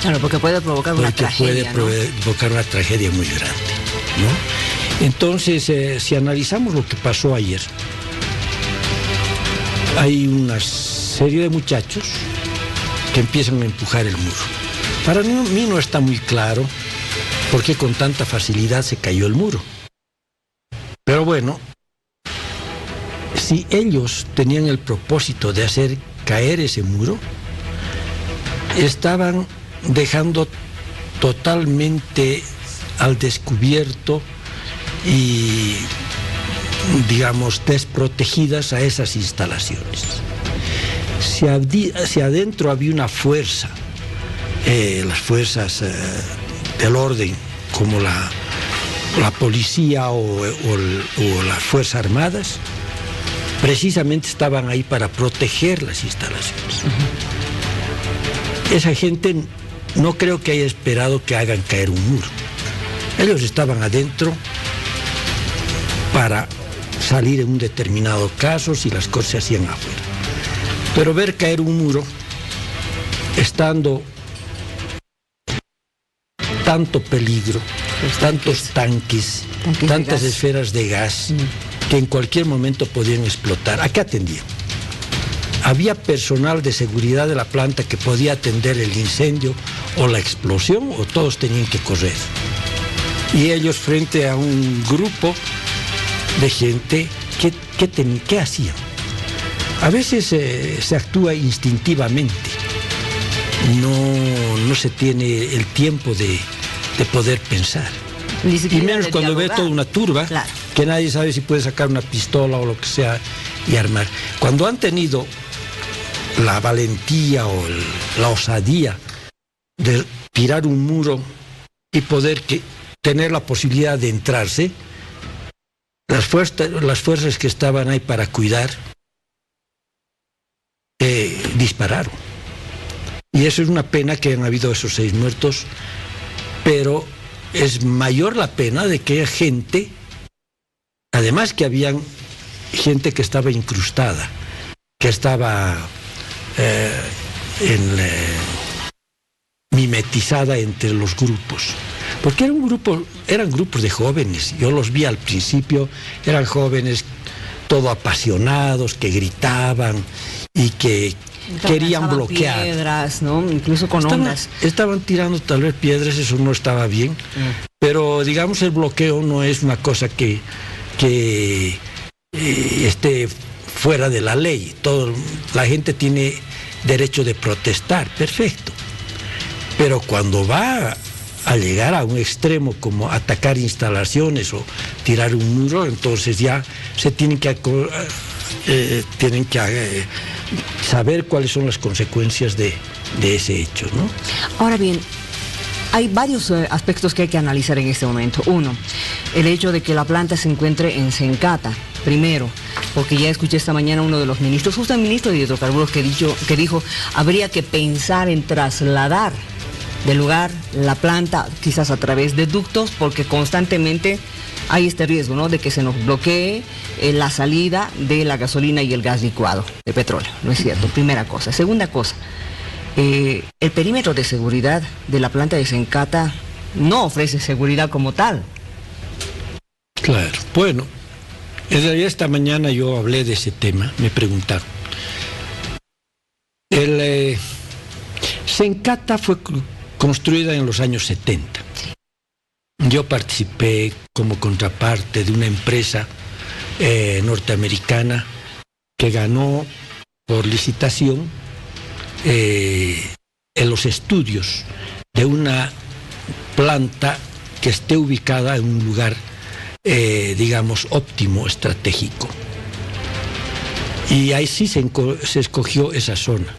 Claro, porque puede provocar una tragedia, puede provocar una tragedia muy grande, ¿no? Entonces, si analizamos lo que pasó ayer, hay una serie de muchachos que empiezan a empujar el muro. Para mí no está muy claro por qué con tanta facilidad se cayó el muro. Pero bueno, si ellos tenían el propósito de hacer caer ese muro, estaban dejando totalmente al descubierto y, digamos, desprotegidas a esas instalaciones. Si adentro había una fuerza, las fuerzas del orden, como la policía o las Fuerzas Armadas, precisamente estaban ahí para proteger las instalaciones. Esa gente no creo que haya esperado que hagan caer un muro. Ellos estaban adentro para salir en un determinado caso si las cosas se hacían afuera. Pero ver caer un muro, estando tanto peligro, tantos tanques, tantas esferas de gas, que en cualquier momento podían explotar. ¿A qué atendían? ¿Había personal de seguridad de la planta que podía atender el incendio o la explosión, o todos tenían que correr? Y ellos, frente a un grupo de gente, ¿qué hacían? A veces se actúa instintivamente, no se tiene el tiempo de poder pensar. Y menos cuando ve toda una turba, claro, que nadie sabe si puede sacar una pistola o lo que sea y armar. Cuando han tenido la valentía o la osadía de tirar un muro y poder tener la posibilidad de entrarse, las fuerzas que estaban ahí para cuidar dispararon. Y eso es una pena que han habido esos 6 muertos, pero es mayor la pena de que gente, además que habían gente que estaba incrustada, que estaba mimetizada entre los grupos. Porque eran grupos de jóvenes, yo los vi al principio, eran jóvenes todo apasionados, que gritaban y que querían bloquear. Piedras, ¿no? Incluso con ondas. Estaban tirando tal vez piedras, eso no estaba bien, pero digamos el bloqueo no es una cosa que esté fuera de la ley. La gente tiene derecho de protestar, perfecto. Pero cuando va a llegar a un extremo como atacar instalaciones o tirar un muro, entonces ya se tienen que saber cuáles son las consecuencias de ese hecho, ¿no? Ahora bien, hay varios aspectos que hay que analizar en este momento. Uno, el hecho de que la planta se encuentre en Sencata, primero, porque ya escuché esta mañana uno de los ministros, justo el ministro de Hidrocarburos, que dijo habría que pensar en trasladar del lugar la planta, quizás a través de ductos, porque constantemente hay este riesgo, ¿no?, de que se nos bloquee la salida de la gasolina y el gas licuado de petróleo, ¿no es cierto? Primera cosa. Segunda cosa, el perímetro de seguridad de la planta de Sencata no ofrece seguridad como tal. Claro, bueno, en realidad esta mañana yo hablé de ese tema, me preguntaron. Sencata fue construida en los años 70. Yo participé como contraparte de una empresa norteamericana que ganó por licitación en los estudios de una planta que esté ubicada en un lugar, digamos, óptimo, estratégico. Y ahí sí se escogió esa zona.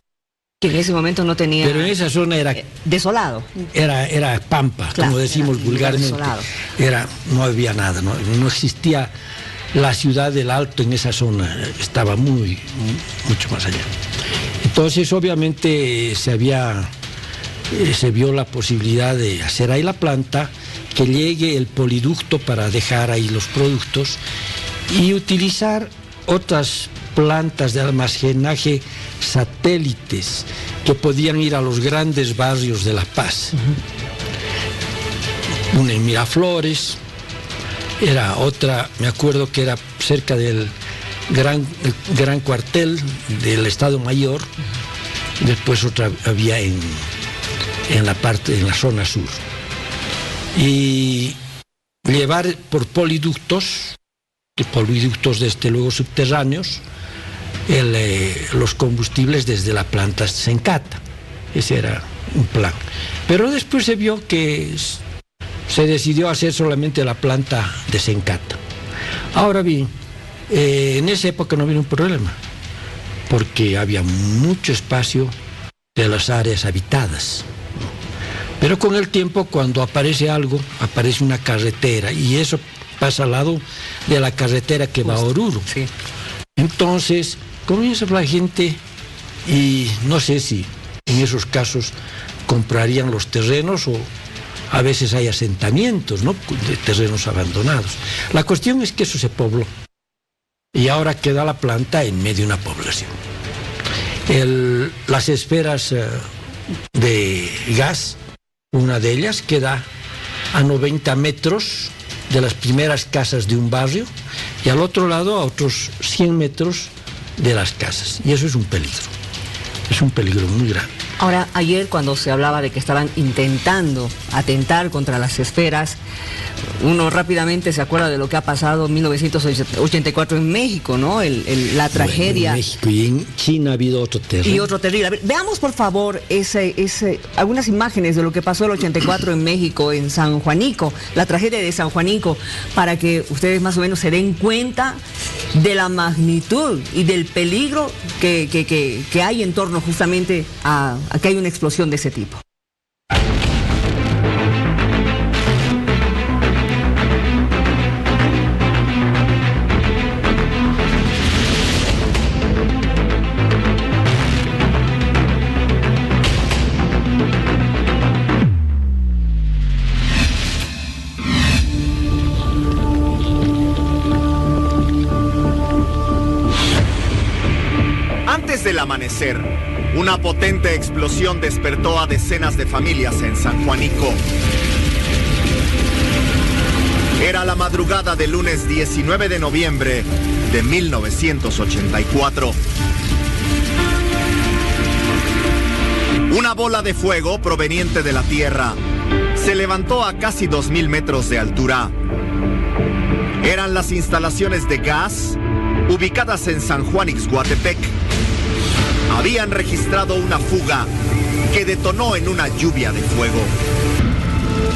Que en ese momento no tenía... Pero en esa zona era... desolado. Era pampa, claro, como decimos vulgarmente. No había nada, no existía la ciudad del Alto en esa zona, estaba mucho más allá. Entonces, obviamente, se vio la posibilidad de hacer ahí la planta, que llegue el poliducto para dejar ahí los productos y utilizar otras plantas de almacenaje satélites que podían ir a los grandes barrios de La Paz. Una en Miraflores, era otra, me acuerdo que era cerca del gran cuartel del Estado Mayor, después otra había en la zona sur. Y llevar por poliductos desde luego subterráneos, los combustibles desde la planta Sencata. Ese era un plan. Pero después se vio que se decidió hacer solamente la planta de Sencata. Ahora bien, en esa época no había un problema, porque había mucho espacio de las áreas habitadas. Pero con el tiempo, cuando aparece algo, aparece una carretera, y eso pasa al lado de la carretera que va a Oruro. Sí. Entonces, comienza la gente, y no sé si en esos casos comprarían los terrenos o a veces hay asentamientos, ¿no?, de terrenos abandonados. La cuestión es que eso se pobló y ahora queda la planta en medio de una población. Las esferas de gas, una de ellas queda a 90 metros de las primeras casas de un barrio y al otro lado a otros 100 metros de las casas. Y eso es un peligro muy grande. Ahora, ayer cuando se hablaba de que estaban intentando atentar contra las esferas, uno rápidamente se acuerda de lo que ha pasado en 1984 en México, ¿no? La tragedia. En México y en China ha habido otro terrible. Y otro terrible. A ver, veamos por favor algunas imágenes de lo que pasó el 84 en México, en San Juanico, la tragedia de San Juanico, para que ustedes más o menos se den cuenta de la magnitud y del peligro que hay en torno justamente a que hay una explosión de ese tipo. amanecer, una potente explosión despertó a decenas de familias en San Juanico. Era la madrugada del lunes 19 de noviembre de 1984. Una bola de fuego proveniente de la tierra se levantó a casi 2000 metros de altura. Eran las instalaciones de gas ubicadas en San Juan Ixhuatepec. Habían registrado una fuga que detonó en una lluvia de fuego.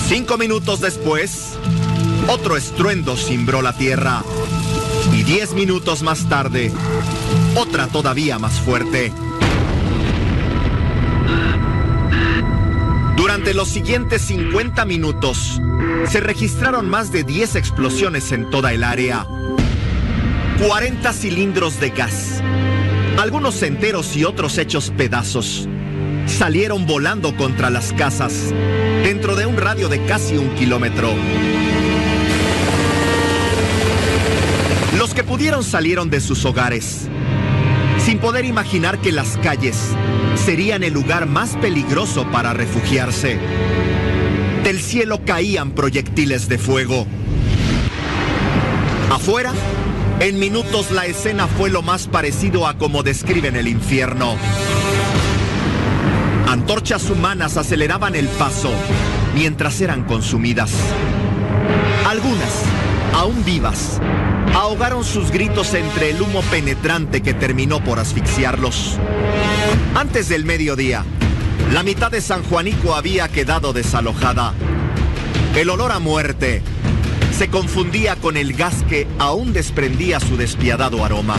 5 minutos después, otro estruendo cimbró la tierra. Y 10 minutos más tarde, otra todavía más fuerte. Durante los siguientes 50 minutos, se registraron más de 10 explosiones en toda el área. 40 cilindros de gas, algunos enteros y otros hechos pedazos, salieron volando contra las casas, dentro de un radio de casi 1 kilómetro. Los que pudieron salieron de sus hogares, sin poder imaginar que las calles serían el lugar más peligroso para refugiarse. Del cielo caían proyectiles de fuego. Afuera, en minutos la escena fue lo más parecido a como describen el infierno. Antorchas humanas aceleraban el paso mientras eran consumidas. Algunas, aún vivas, ahogaron sus gritos entre el humo penetrante que terminó por asfixiarlos. Antes del mediodía, la mitad de San Juanico había quedado desalojada. El olor a muerte se confundía con el gas que aún desprendía su despiadado aroma.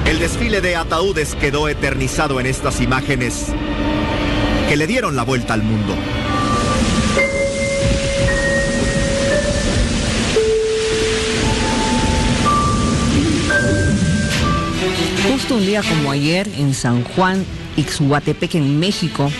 El desfile de ataúdes quedó eternizado en estas imágenes que le dieron la vuelta al mundo. Justo un día como ayer en San Juan Ixhuatepec, en México,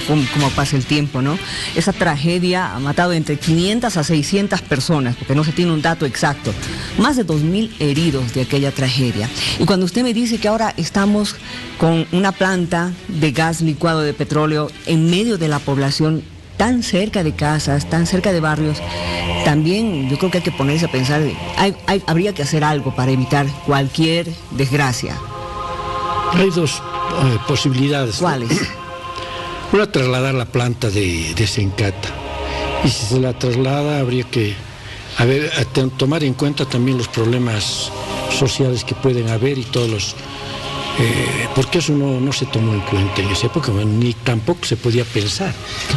como pasa el tiempo, ¿no? Esa tragedia ha matado entre 500 a 600 personas, porque no se tiene un dato exacto. Más de 2000 heridos de aquella tragedia. Y cuando usted me dice que ahora estamos con una planta de gas licuado de petróleo en medio de la población, tan cerca de casas, tan cerca de barrios, también yo creo que hay que ponerse a pensar, habría que hacer algo para evitar cualquier desgracia. Hay dos posibilidades. ¿Cuáles? Una, trasladar la planta de Sencata. Y si se la traslada, habría que tomar en cuenta también los problemas sociales que pueden haber y todos los... porque eso no se tomó en cuenta en esa época, ni tampoco se podía pensar,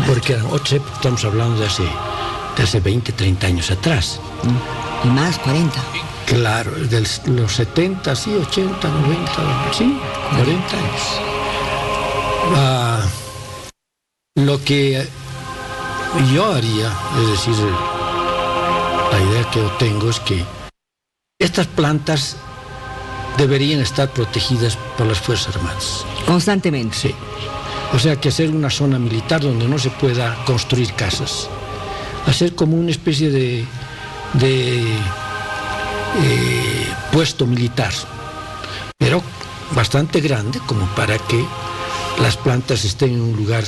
porque eran otras épocas, estamos hablando de hace 20, 30 años atrás. Y más, 40. Claro, de los 70, sí, 80, 90, sí, 40 años. Lo que yo haría, es decir, la idea que yo tengo es que estas plantas deberían estar protegidas por las Fuerzas Armadas. Constantemente. Sí. O sea, que hacer una zona militar donde no se pueda construir casas. Hacer como una especie de puesto militar, pero bastante grande como para que las plantas estén en un lugar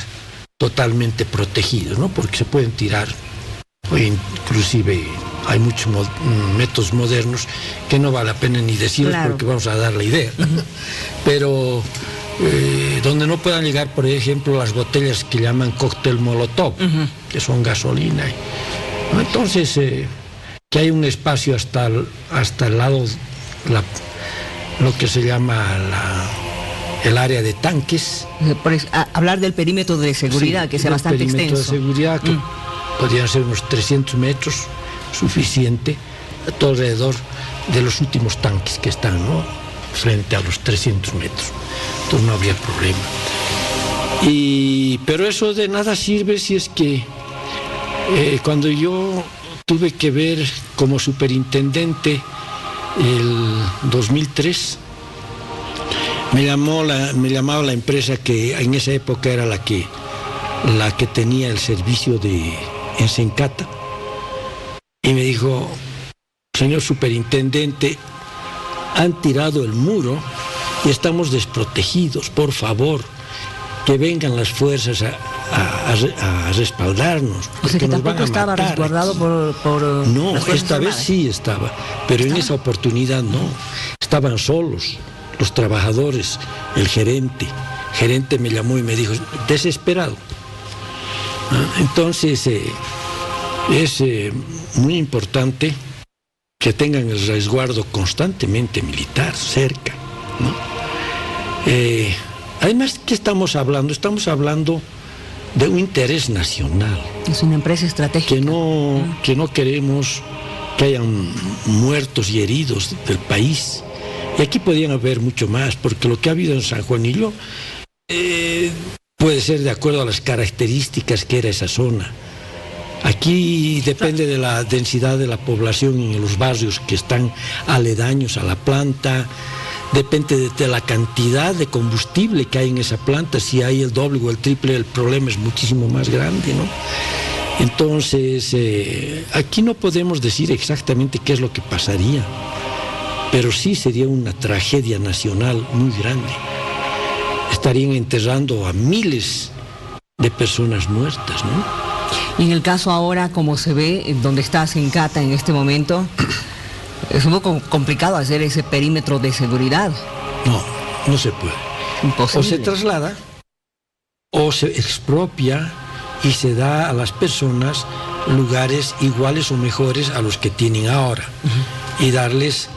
totalmente protegido, ¿no? Porque se pueden tirar, o inclusive hay muchos métodos modernos que no vale la pena ni decirlos, claro, porque vamos a dar la idea. Pero donde no puedan llegar, por ejemplo, las botellas que llaman cóctel molotov, que son gasolina. ¿No? Entonces, que hay un espacio hasta el lado, lo que se llama el área de tanques. Por eso, hablar del perímetro de seguridad, sí, que sea bastante extenso. El perímetro de seguridad, que podrían ser unos 300 metros, suficiente, a todo alrededor de los últimos tanques que están, ¿no?, frente a los 300 metros. Entonces no habría problema. Pero eso de nada sirve si es que cuando yo tuve que ver como superintendente el 2003, me llamaba la empresa que en esa época era la que tenía el servicio en Sencata, y me dijo: señor superintendente, han tirado el muro y estamos desprotegidos. Por favor, que vengan las fuerzas a respaldarnos. O sea que tampoco estaba resguardado por no, esta vez sí estaba, pero en esa oportunidad no. Estaban solos los trabajadores, el gerente. El gerente me llamó y me dijo, desesperado. Entonces, es muy importante que tengan el resguardo constantemente militar cerca, ¿no? Además, ¿qué estamos hablando? Estamos hablando de un interés nacional. Es una empresa estratégica. Que no queremos que hayan muertos y heridos del país. Y aquí podrían haber mucho más, porque lo que ha habido en San Juanillo puede ser de acuerdo a las características que era esa zona. Aquí depende de la densidad de la población en los barrios que están aledaños a la planta, depende de la cantidad de combustible que hay en esa planta. Si hay el doble o el triple, el problema es muchísimo más grande, ¿no? Entonces, aquí no podemos decir exactamente qué es lo que pasaría, pero sí sería una tragedia nacional muy grande. Estarían enterrando a miles de personas muertas, ¿no? Y en el caso ahora, como se ve, donde está Sencata en este momento, es un poco complicado hacer ese perímetro de seguridad. No se puede. Imposible. O se traslada, o se expropia y se da a las personas lugares iguales o mejores a los que tienen ahora. Y darles,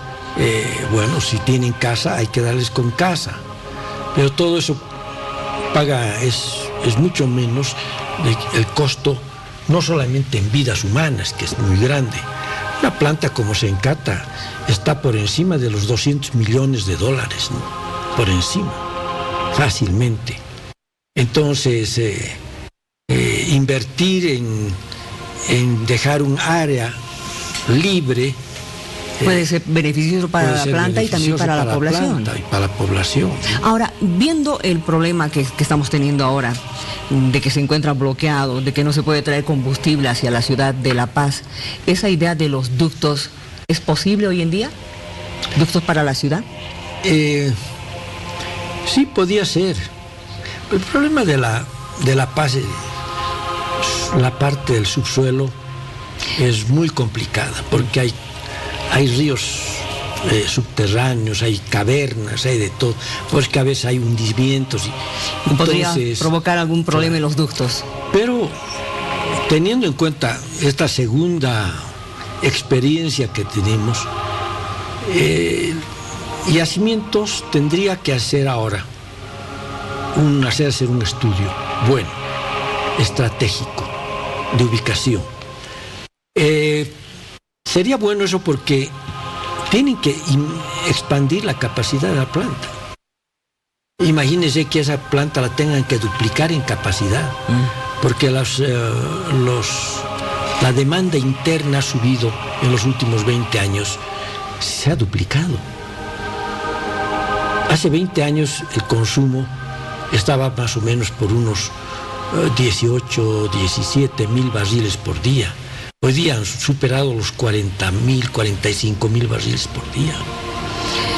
bueno, si tienen casa, hay que darles con casa. Pero todo eso es mucho menos el costo, no solamente en vidas humanas, que es muy grande. Una planta como Sencata está por encima de los $200 millones, ¿no? Por encima, fácilmente. Entonces, invertir en dejar un área libre puede ser beneficioso para la planta y también para la población. Y para la población. Ahora, viendo el problema que estamos teniendo ahora, de que se encuentra bloqueado, de que no se puede traer combustible hacia la ciudad de La Paz, ¿esa idea de los ductos es posible hoy en día? ¿Ductos para la ciudad? Sí, podía ser. El problema de La Paz, la parte del subsuelo, es muy complicada, porque hay ríos subterráneos, hay cavernas, hay de todo, pues que a veces hay hundimientos. Podría provocar algún problema en los ductos. Pero teniendo en cuenta esta segunda experiencia que tenemos, Yacimientos tendría que hacer ahora hacer un estudio bueno, estratégico, de ubicación. Sería bueno eso porque tienen que expandir la capacidad de la planta. Imagínense que esa planta la tengan que duplicar en capacidad, porque la demanda interna ha subido en los últimos 20 años, se ha duplicado. Hace 20 años el consumo estaba más o menos por unos 18, 17 mil barriles por día. Hoy día han superado los 40.000, 45.000 barriles por día.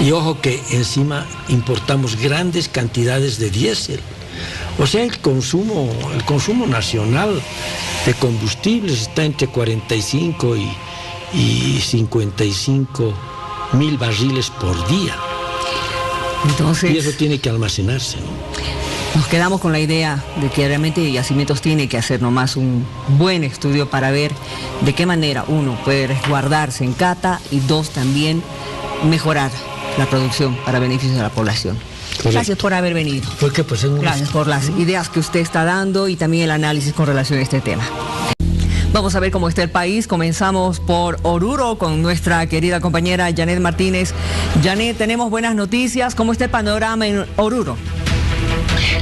Y ojo que encima importamos grandes cantidades de diésel. O sea, el consumo nacional de combustibles está entre 45 y 55 mil barriles por día. Entonces, y eso tiene que almacenarse, ¿no? Nos quedamos con la idea de que realmente Yacimientos tiene que hacer nomás un buen estudio para ver de qué manera, uno, puede resguardarse en Cata y dos, también mejorar la producción para beneficio de la población. Correcto. Gracias por haber venido. Gracias por las ideas que usted está dando y también el análisis con relación a este tema. Vamos a ver cómo está el país. Comenzamos por Oruro con nuestra querida compañera Janet Martínez. Janet, tenemos buenas noticias. ¿Cómo está el panorama en Oruro?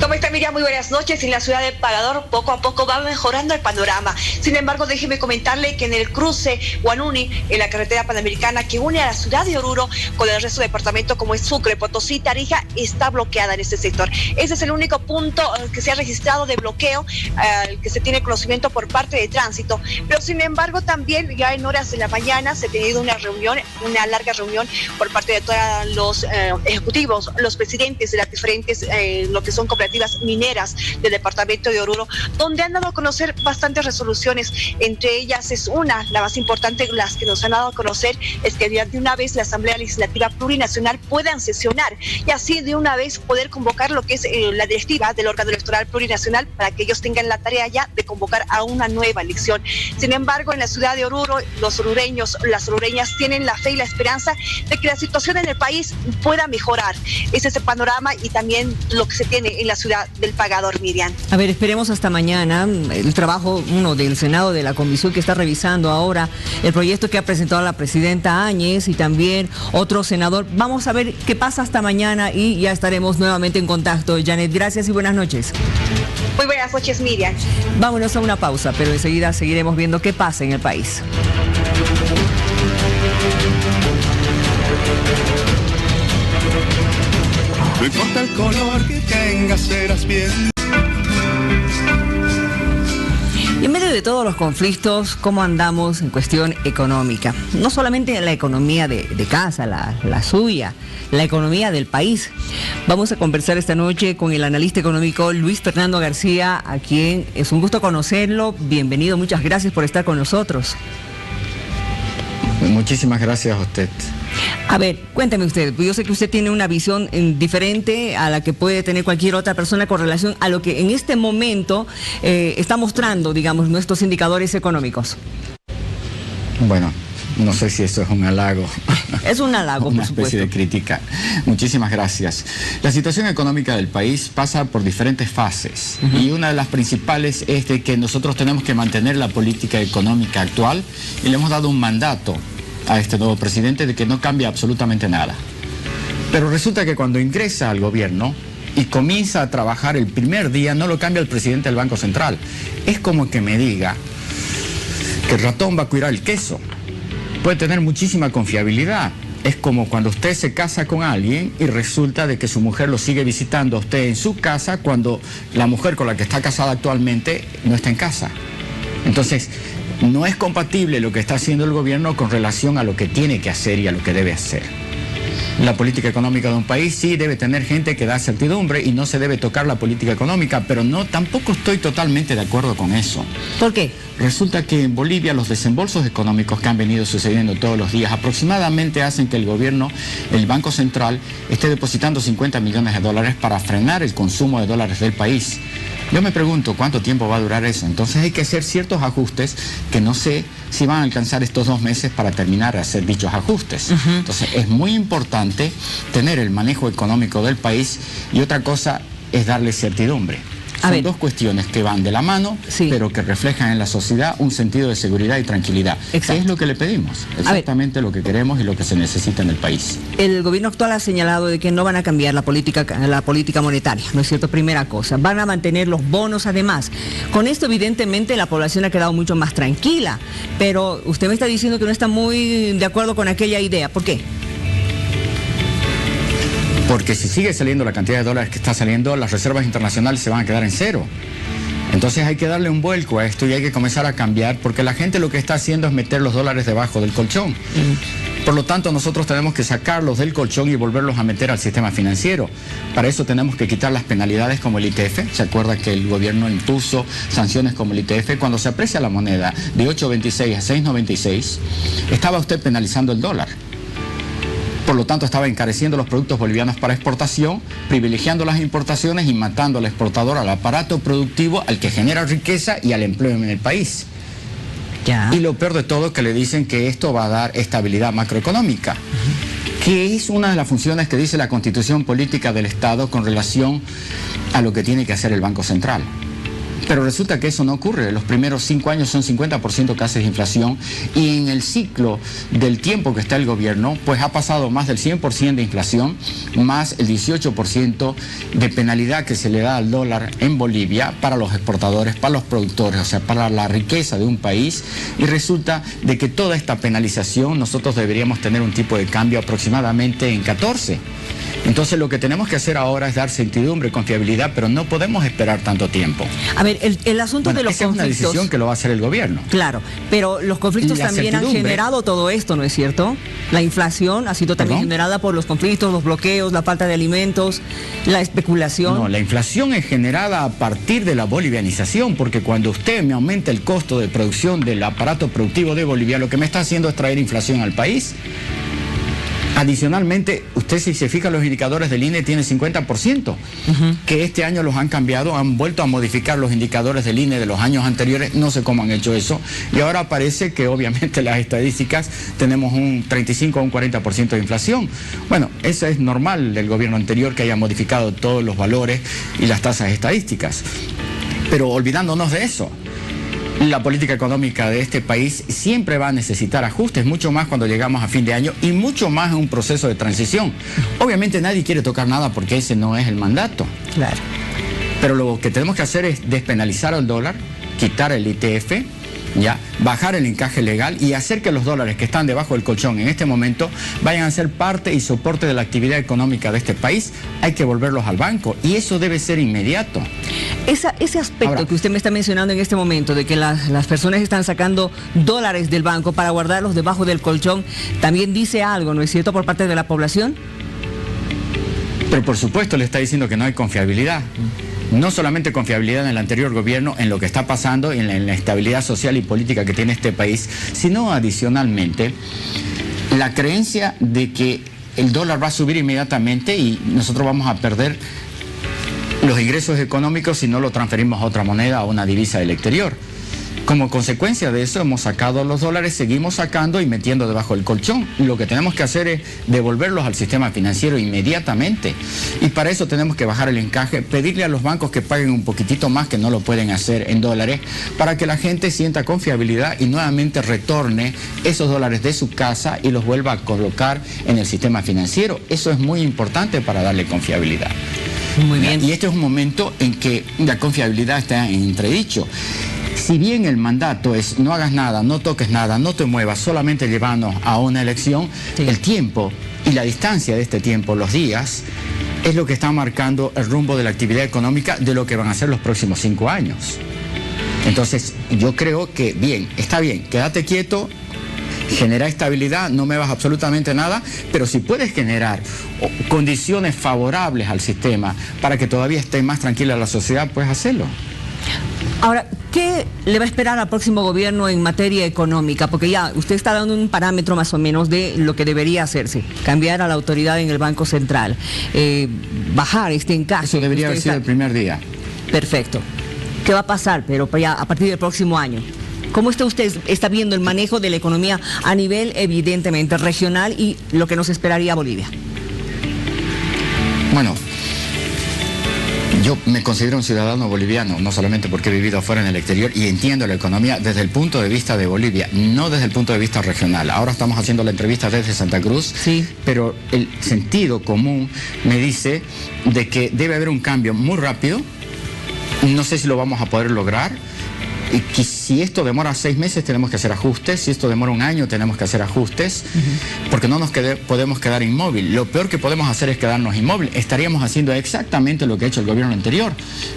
¿Cómo está, Miriam? Muy buenas noches. En la ciudad de Pagador poco a poco va mejorando el panorama. Sin embargo, déjeme comentarle que en el cruce Huanuni, en la carretera panamericana que une a la ciudad de Oruro con el resto de departamentos como es Sucre, Potosí, Tarija, está bloqueada en este sector. Ese es el único punto que se ha registrado de bloqueo, que se tiene conocimiento por parte de tránsito. Pero sin embargo, también ya en horas de la mañana se ha tenido una larga reunión por parte de todos los ejecutivos, los presidentes de las diferentes, lo que son cooperativas mineras del departamento de Oruro, donde han dado a conocer bastantes resoluciones. Entre ellas es la más importante, las que nos han dado a conocer, es que de una vez la Asamblea Legislativa Plurinacional puedan sesionar y así de una vez poder convocar lo que es la directiva del órgano electoral plurinacional para que ellos tengan la tarea ya de convocar a una nueva elección. Sin embargo, en la ciudad de Oruro, los orureños, las orureñas tienen la fe y la esperanza de que la situación en el país pueda mejorar. Ese es el panorama y también lo que se tiene en la ciudad del Pagador, Miriam. A ver, esperemos hasta mañana el trabajo del Senado, de la comisión que está revisando ahora el proyecto que ha presentado la presidenta Áñez y también otro senador. Vamos a ver qué pasa hasta mañana y ya estaremos nuevamente en contacto. Janet, gracias y buenas noches. Muy buenas noches, Miriam. Vámonos a una pausa, pero enseguida seguiremos viendo qué pasa en el país. No importa el color que tengas, serás bien. Y en medio de todos los conflictos, ¿cómo andamos en cuestión económica? No solamente la economía de casa, la suya, la economía del país. Vamos a conversar esta noche con el analista económico Luis Fernando García, a quien es un gusto conocerlo. Bienvenido, muchas gracias por estar con nosotros. Muchísimas gracias a usted. A ver, cuéntame usted, yo sé que usted tiene una visión diferente a la que puede tener cualquier otra persona con relación a lo que en este momento está mostrando, digamos, nuestros indicadores económicos. Bueno, no sé si eso es un halago. Es un halago, una por supuesto. especie de crítica. Muchísimas gracias. La situación económica del país pasa por diferentes fases y una de las principales es de que nosotros tenemos que mantener la política económica actual y le hemos dado un mandato a este nuevo presidente de que no cambie absolutamente nada. Pero resulta que cuando ingresa al gobierno y comienza a trabajar el primer día, no lo cambia el presidente del Banco Central. Es como que me diga que el ratón va a cuidar el queso. Puede tener muchísima confiabilidad. Es como cuando usted se casa con alguien y resulta de que su mujer lo sigue visitando a usted en su casa cuando la mujer con la que está casada actualmente no está en casa. Entonces, no es compatible lo que está haciendo el gobierno con relación a lo que tiene que hacer y a lo que debe hacer. La política económica de un país sí debe tener gente que da certidumbre y no se debe tocar la política económica, pero tampoco estoy totalmente de acuerdo con eso. ¿Por qué? Resulta que en Bolivia los desembolsos económicos que han venido sucediendo todos los días aproximadamente hacen que el gobierno, el Banco Central, esté depositando 50 millones de dólares para frenar el consumo de dólares del país. Yo me pregunto cuánto tiempo va a durar eso. Entonces hay que hacer ciertos ajustes que no sé si van a alcanzar estos 2 meses para terminar de hacer dichos ajustes. Entonces es muy importante tener el manejo económico del país y otra cosa es darle certidumbre. Son dos cuestiones que van de la mano, pero que reflejan en la sociedad un sentido de seguridad y tranquilidad. Exacto. Es lo que le pedimos, exactamente lo que queremos y lo que se necesita en el país. El gobierno actual ha señalado de que no van a cambiar la política monetaria, ¿no es cierto? Primera cosa, van a mantener los bonos además. Con esto evidentemente la población ha quedado mucho más tranquila, pero usted me está diciendo que no está muy de acuerdo con aquella idea. ¿Por qué? Porque si sigue saliendo la cantidad de dólares que está saliendo, las reservas internacionales se van a quedar en cero. Entonces hay que darle un vuelco a esto y hay que comenzar a cambiar, porque la gente lo que está haciendo es meter los dólares debajo del colchón. Por lo tanto, nosotros tenemos que sacarlos del colchón y volverlos a meter al sistema financiero. Para eso tenemos que quitar las penalidades como el ITF. ¿Se acuerda que el gobierno impuso sanciones como el ITF? Cuando se aprecia la moneda de 8.26 a 6.96, estaba usted penalizando el dólar. Por lo tanto, estaba encareciendo los productos bolivianos para exportación, privilegiando las importaciones y matando al exportador, al aparato productivo, al que genera riqueza y al empleo en el país. Y lo peor de todo es que le dicen que esto va a dar estabilidad macroeconómica, que es una de las funciones que dice la Constitución Política del Estado con relación a lo que tiene que hacer el Banco Central. Pero resulta que eso no ocurre. Los primeros 5 años son 50% casi de inflación, y en el ciclo del tiempo que está el gobierno, pues ha pasado más del 100% de inflación, más el 18% de penalidad que se le da al dólar en Bolivia para los exportadores, para los productores, o sea, para la riqueza de un país, y resulta de que toda esta penalización nosotros deberíamos tener un tipo de cambio aproximadamente en 14. Entonces lo que tenemos que hacer ahora es dar certidumbre, confiabilidad, pero no podemos esperar tanto tiempo. A ver, el asunto de los esa conflictos... es una decisión que lo va a hacer el gobierno. Claro, pero los conflictos también han generado todo esto, ¿no es cierto? La inflación ha sido también generada por los conflictos, los bloqueos, la falta de alimentos, la especulación. No, la inflación es generada a partir de la bolivianización, porque cuando usted me aumenta el costo de producción del aparato productivo de Bolivia, lo que me está haciendo es traer inflación al país. Adicionalmente, usted si se fija los indicadores del INE tiene 50%, que este año los han cambiado, han vuelto a modificar los indicadores del INE de los años anteriores, no sé cómo han hecho eso, y ahora parece que obviamente las estadísticas tenemos un 35 o un 40% de inflación. Bueno, eso es normal del gobierno anterior, que haya modificado todos los valores y las tasas estadísticas. Pero olvidándonos de eso, la política económica de este país siempre va a necesitar ajustes, mucho más cuando llegamos a fin de año y mucho más en un proceso de transición. Obviamente nadie quiere tocar nada porque ese no es el mandato. Claro. Pero lo que tenemos que hacer es despenalizar al dólar, quitar el ITF, ya, bajar el encaje legal y hacer que los dólares que están debajo del colchón en este momento vayan a ser parte y soporte de la actividad económica de este país. Hay que volverlos al banco y eso debe ser inmediato. Ese aspecto que usted me está mencionando en este momento, de que las personas están sacando dólares del banco para guardarlos debajo del colchón, también dice algo, ¿no es cierto?, por parte de la población. Pero por supuesto le está diciendo que no hay confiabilidad. No solamente confiabilidad en el anterior gobierno, en lo que está pasando, en la estabilidad social y política que tiene este país, sino adicionalmente la creencia de que el dólar va a subir inmediatamente y nosotros vamos a perder los ingresos económicos si no lo transferimos a otra moneda, a una divisa del exterior. Como consecuencia de eso hemos sacado los dólares, seguimos sacando y metiendo debajo del colchón. Lo que tenemos que hacer es devolverlos al sistema financiero inmediatamente. Y para eso tenemos que bajar el encaje, pedirle a los bancos que paguen un poquitito más, que no lo pueden hacer en dólares, para que la gente sienta confiabilidad y nuevamente retorne esos dólares de su casa y los vuelva a colocar en el sistema financiero. Eso es muy importante para darle confiabilidad. Muy bien. Y este es un momento en que la confiabilidad está en entredicho. Si bien el mandato es no hagas nada, no toques nada, no te muevas, solamente llevarnos a una elección, el tiempo y la distancia de este tiempo, los días, es lo que está marcando el rumbo de la actividad económica de lo que van a ser los próximos 5 años. Entonces, yo creo que bien, está bien, quédate quieto, genera estabilidad, no me vas absolutamente nada, pero si puedes generar condiciones favorables al sistema para que todavía esté más tranquila la sociedad, puedes hacerlo. Ahora, ¿qué le va a esperar al próximo gobierno en materia económica? Porque ya usted está dando un parámetro más o menos de lo que debería hacerse. Cambiar a la autoridad en el Banco Central, bajar este encaje. Eso debería haber sido el primer día. Perfecto. ¿Qué va a pasar? Pero ya a partir del próximo año. ¿Cómo usted está viendo el manejo de la economía a nivel evidentemente regional y lo que nos esperaría Bolivia? Bueno, yo me considero un ciudadano boliviano, no solamente porque he vivido afuera en el exterior y entiendo la economía desde el punto de vista de Bolivia, no desde el punto de vista regional. Ahora estamos haciendo la entrevista desde Santa Cruz, pero el sentido común me dice de que debe haber un cambio muy rápido. No sé si lo vamos a poder lograr. Y que si esto demora 6 meses tenemos que hacer ajustes, si esto demora 1 año tenemos que hacer ajustes, porque no nos podemos quedar inmóvil. Lo peor que podemos hacer es quedarnos inmóvil. Estaríamos haciendo exactamente lo que ha hecho el gobierno anterior,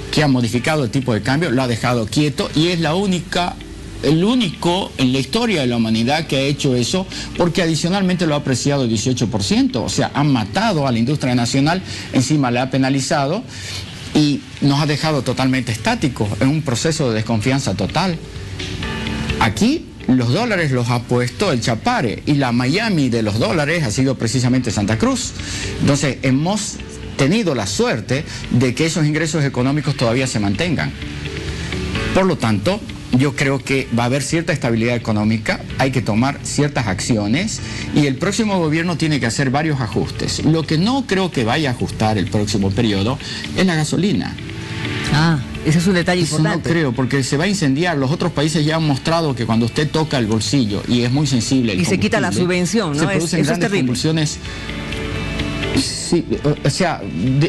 que ha modificado el tipo de cambio, lo ha dejado quieto y es el único en la historia de la humanidad que ha hecho eso, porque adicionalmente lo ha apreciado el 18%, o sea, han matado a la industria nacional, encima le ha penalizado y nos ha dejado totalmente estáticos en un proceso de desconfianza total. Aquí los dólares los ha puesto el Chapare y la Miami de los dólares ha sido precisamente Santa Cruz. Entonces hemos tenido la suerte de que esos ingresos económicos todavía se mantengan. Por lo tanto, yo creo que va a haber cierta estabilidad económica, hay que tomar ciertas acciones y el próximo gobierno tiene que hacer varios ajustes. Lo que no creo que vaya a ajustar el próximo periodo es la gasolina. Ese es un detalle importante. No creo, porque se va a incendiar. Los otros países ya han mostrado que cuando usted toca el bolsillo y es muy sensible y se quita la subvención, ¿no? Se producen grandes convulsiones. Sí, o sea,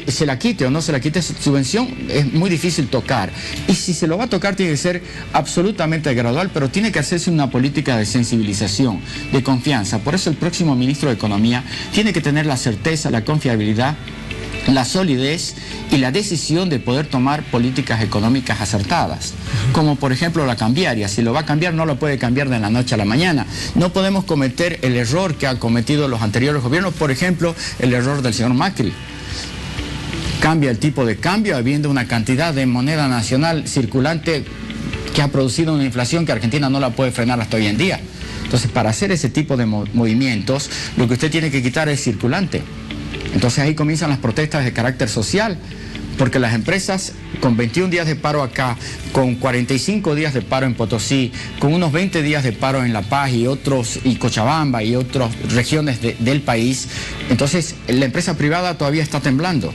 se la quite o no se la quite subvención, es muy difícil tocar. Y si se lo va a tocar tiene que ser absolutamente gradual, pero tiene que hacerse una política de sensibilización, de confianza. Por eso el próximo ministro de Economía tiene que tener la certeza, la confiabilidad, la solidez y la decisión de poder tomar políticas económicas acertadas, como por ejemplo la cambiaria. Si lo va a cambiar, no lo puede cambiar de la noche a la mañana. No podemos cometer el error que han cometido los anteriores gobiernos, por ejemplo, el error del señor Macri. Cambia el tipo de cambio habiendo una cantidad de moneda nacional circulante que ha producido una inflación que Argentina no la puede frenar hasta hoy en día. Entonces, para hacer ese tipo de movimientos, lo que usted tiene que quitar es circulante. Entonces ahí comienzan las protestas de carácter social, porque las empresas con 21 días de paro acá, con 45 días de paro en Potosí, con unos 20 días de paro en La Paz y Cochabamba y otras regiones del país, entonces la empresa privada todavía está temblando.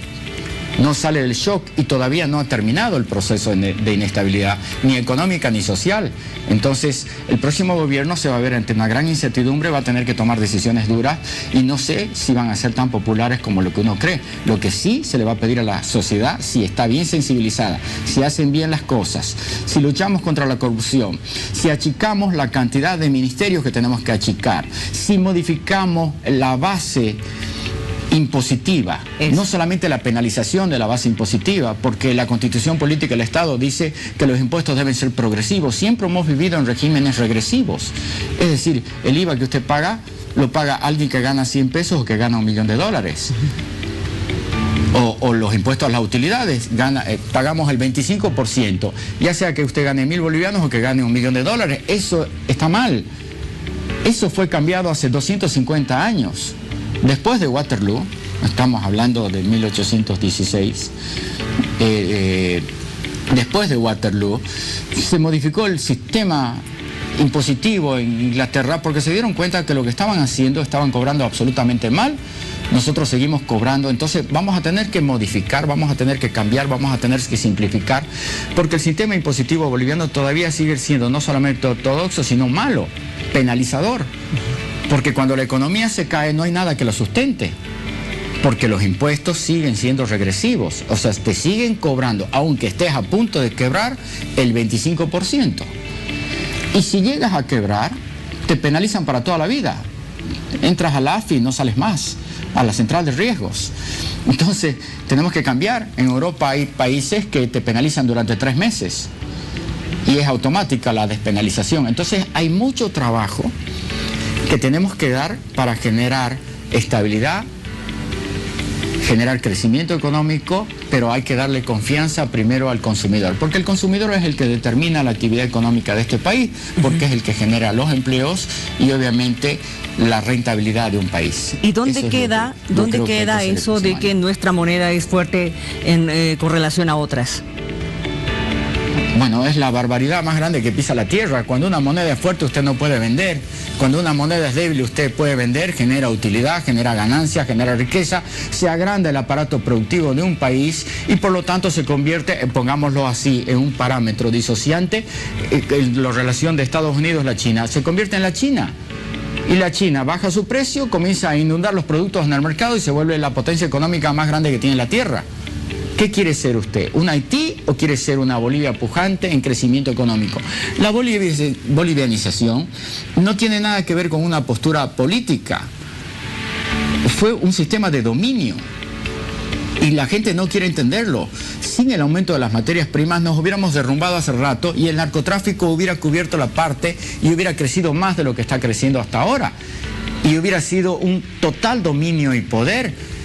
No sale del shock y todavía no ha terminado el proceso de inestabilidad, ni económica ni social. Entonces, el próximo gobierno se va a ver ante una gran incertidumbre, va a tener que tomar decisiones duras y no sé si van a ser tan populares como lo que uno cree. Lo que sí se le va a pedir a la sociedad, si está bien sensibilizada, si hacen bien las cosas, si luchamos contra la corrupción, si achicamos la cantidad de ministerios que tenemos que achicar, si modificamos la base impositiva, no solamente la penalización de la base impositiva, porque la Constitución Política del Estado dice que los impuestos deben ser progresivos. Siempre hemos vivido en regímenes regresivos, es decir, el IVA que usted paga, lo paga alguien que gana 100 pesos o que gana $1 millón. O los impuestos a las utilidades, pagamos el 25%, ya sea que usted gane 1.000 bolivianos o que gane $1 millón. Eso está mal. Eso fue cambiado hace 250 años. Después de Waterloo, estamos hablando de 1816, después de Waterloo, se modificó el sistema impositivo en Inglaterra porque se dieron cuenta que lo que estaban haciendo, estaban cobrando absolutamente mal. Nosotros seguimos cobrando, entonces vamos a tener que modificar, vamos a tener que cambiar, vamos a tener que simplificar, porque el sistema impositivo boliviano todavía sigue siendo no solamente ortodoxo, sino malo, penalizador. Porque cuando la economía se cae no hay nada que lo sustente, porque los impuestos siguen siendo regresivos, o sea, te siguen cobrando, aunque estés a punto de quebrar, el 25%. Y si llegas a quebrar, te penalizan para toda la vida. Entras a la AFI y no sales más, a la central de riesgos. Entonces, tenemos que cambiar. En Europa hay países que te penalizan durante 3 meses y es automática la despenalización. Entonces, hay mucho trabajo que tenemos que dar para generar estabilidad, generar crecimiento económico, pero hay que darle confianza primero al consumidor, porque el consumidor es el que determina la actividad económica de este país, porque es el que genera los empleos y obviamente la rentabilidad de un país. ¿Y dónde queda eso de que nuestra moneda es fuerte con relación a otras? Bueno, es la barbaridad más grande que pisa la tierra. Cuando una moneda es fuerte usted no puede vender. Cuando una moneda es débil usted puede vender, genera utilidad, genera ganancia, genera riqueza, se agranda el aparato productivo de un país y por lo tanto se convierte, pongámoslo así, en un parámetro disociante. La relación de Estados Unidos la China se convierte en la China. Y la China baja su precio, comienza a inundar los productos en el mercado y se vuelve la potencia económica más grande que tiene la tierra. ¿Qué quiere ser usted? ¿Un Haití o quiere ser una Bolivia pujante en crecimiento económico? La bolivianización no tiene nada que ver con una postura política. Fue un sistema de dominio. Y la gente no quiere entenderlo. Sin el aumento de las materias primas nos hubiéramos derrumbado hace rato y el narcotráfico hubiera cubierto la parte y hubiera crecido más de lo que está creciendo hasta ahora. Y hubiera sido un total dominio y poder.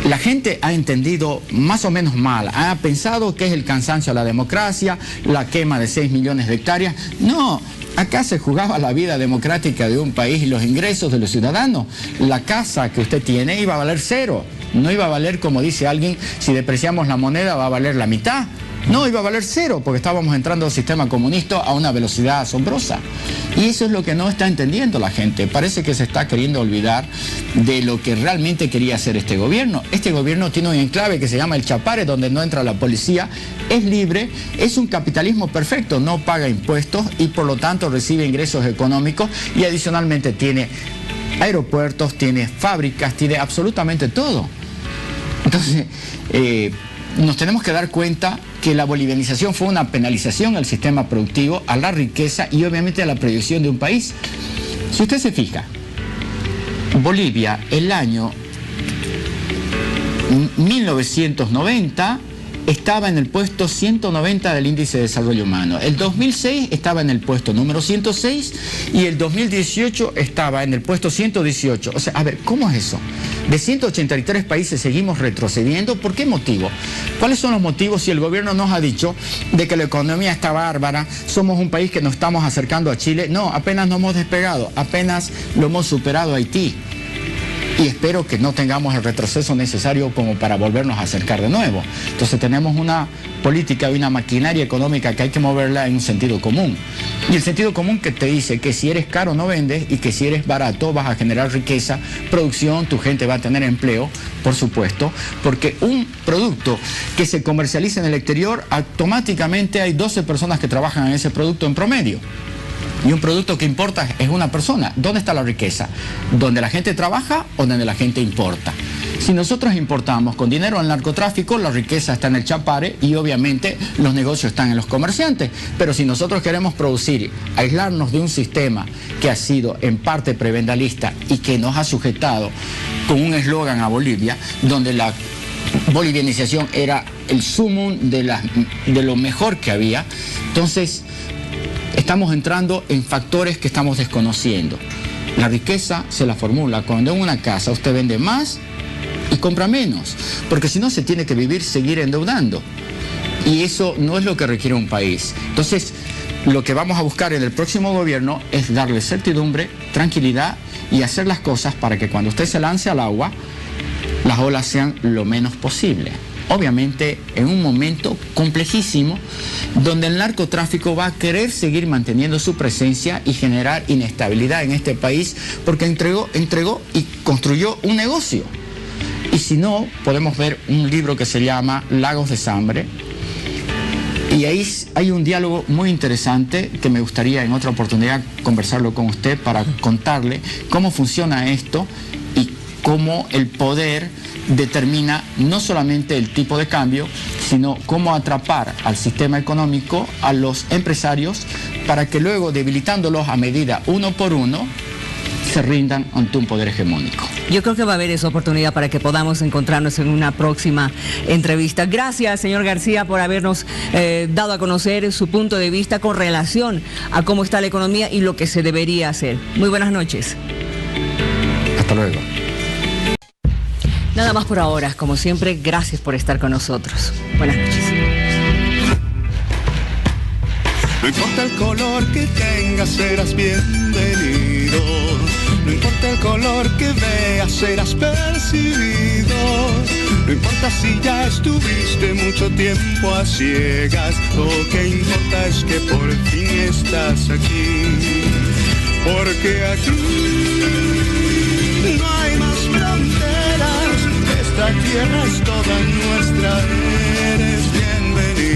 La gente ha entendido más o menos mal, ha pensado que es el cansancio a la democracia, la quema de 6 millones de hectáreas. No, acá se jugaba la vida democrática de un país y los ingresos de los ciudadanos. La casa que usted tiene iba a valer 0, no iba a valer, como dice alguien, si depreciamos la moneda va a valer la mitad. No, iba a valer cero, porque estábamos entrando al sistema comunista a una velocidad asombrosa. Y eso es lo que no está entendiendo la gente. Parece que se está queriendo olvidar de lo que realmente quería hacer este gobierno. Este gobierno tiene un enclave que se llama el Chapare, donde no entra la policía, es libre, es un capitalismo perfecto, no paga impuestos y por lo tanto recibe ingresos económicos y adicionalmente tiene aeropuertos, tiene fábricas, tiene absolutamente todo. Entonces, nos tenemos que dar cuenta que la bolivianización fue una penalización al sistema productivo, a la riqueza y obviamente a la proyección de un país. Si usted se fija, Bolivia el año 1990 estaba en el puesto 190 del índice de desarrollo humano. El 2006 estaba en el puesto número 106 y el 2018 estaba en el puesto 118. O sea, a ver, ¿cómo es eso? De 183 países seguimos retrocediendo. ¿Por qué motivo? ¿Cuáles son los motivos si el gobierno nos ha dicho de que la economía está bárbara, somos un país que nos estamos acercando a Chile? No, apenas nos hemos despegado, apenas lo hemos superado a Haití. Y espero que no tengamos el retroceso necesario como para volvernos a acercar de nuevo. Entonces tenemos una política y una maquinaria económica que hay que moverla en un sentido común. Y el sentido común que te dice que si eres caro no vendes y que si eres barato vas a generar riqueza, producción, tu gente va a tener empleo, por supuesto, porque un producto que se comercializa en el exterior, automáticamente hay 12 personas que trabajan en ese producto en promedio. Y un producto que importa es una persona. ¿Dónde está la riqueza? ¿Donde la gente trabaja o donde la gente importa? Si nosotros importamos con dinero al narcotráfico, la riqueza está en el Chapare y obviamente los negocios están en los comerciantes. Pero si nosotros queremos producir, aislarnos de un sistema que ha sido en parte prebendalista y que nos ha sujetado con un eslogan a Bolivia, donde la bolivianización era el sumum de lo mejor que había, entonces estamos entrando en factores que estamos desconociendo. La riqueza se la formula cuando en una casa usted vende más y compra menos, porque si no se tiene que vivir, seguir endeudando. Y eso no es lo que requiere un país. Entonces, lo que vamos a buscar en el próximo gobierno es darle certidumbre, tranquilidad y hacer las cosas para que cuando usted se lance al agua, las olas sean lo menos posible. Obviamente en un momento complejísimo donde el narcotráfico va a querer seguir manteniendo su presencia y generar inestabilidad en este país porque entregó y construyó un negocio. Y si no, podemos ver un libro que se llama Lagos de Sangre y ahí hay un diálogo muy interesante que me gustaría en otra oportunidad conversarlo con usted para contarle cómo funciona esto y cómo el poder determina no solamente el tipo de cambio, sino cómo atrapar al sistema económico, a los empresarios, para que luego, debilitándolos a medida uno por uno, se rindan ante un poder hegemónico. Yo creo que va a haber esa oportunidad para que podamos encontrarnos en una próxima entrevista. Gracias, señor García, por habernos dado a conocer su punto de vista con relación a cómo está la economía y lo que se debería hacer. Muy buenas noches. Hasta luego. Nada más por ahora. Como siempre, gracias por estar con nosotros. Buenas noches. No importa el color que tengas, serás bienvenido. No importa el color que veas, serás percibido. No importa si ya estuviste mucho tiempo a ciegas. Lo que importa es que por fin estás aquí. Porque aquí no hay más fronteras. Esta tierra es toda nuestra. Eres bienvenido.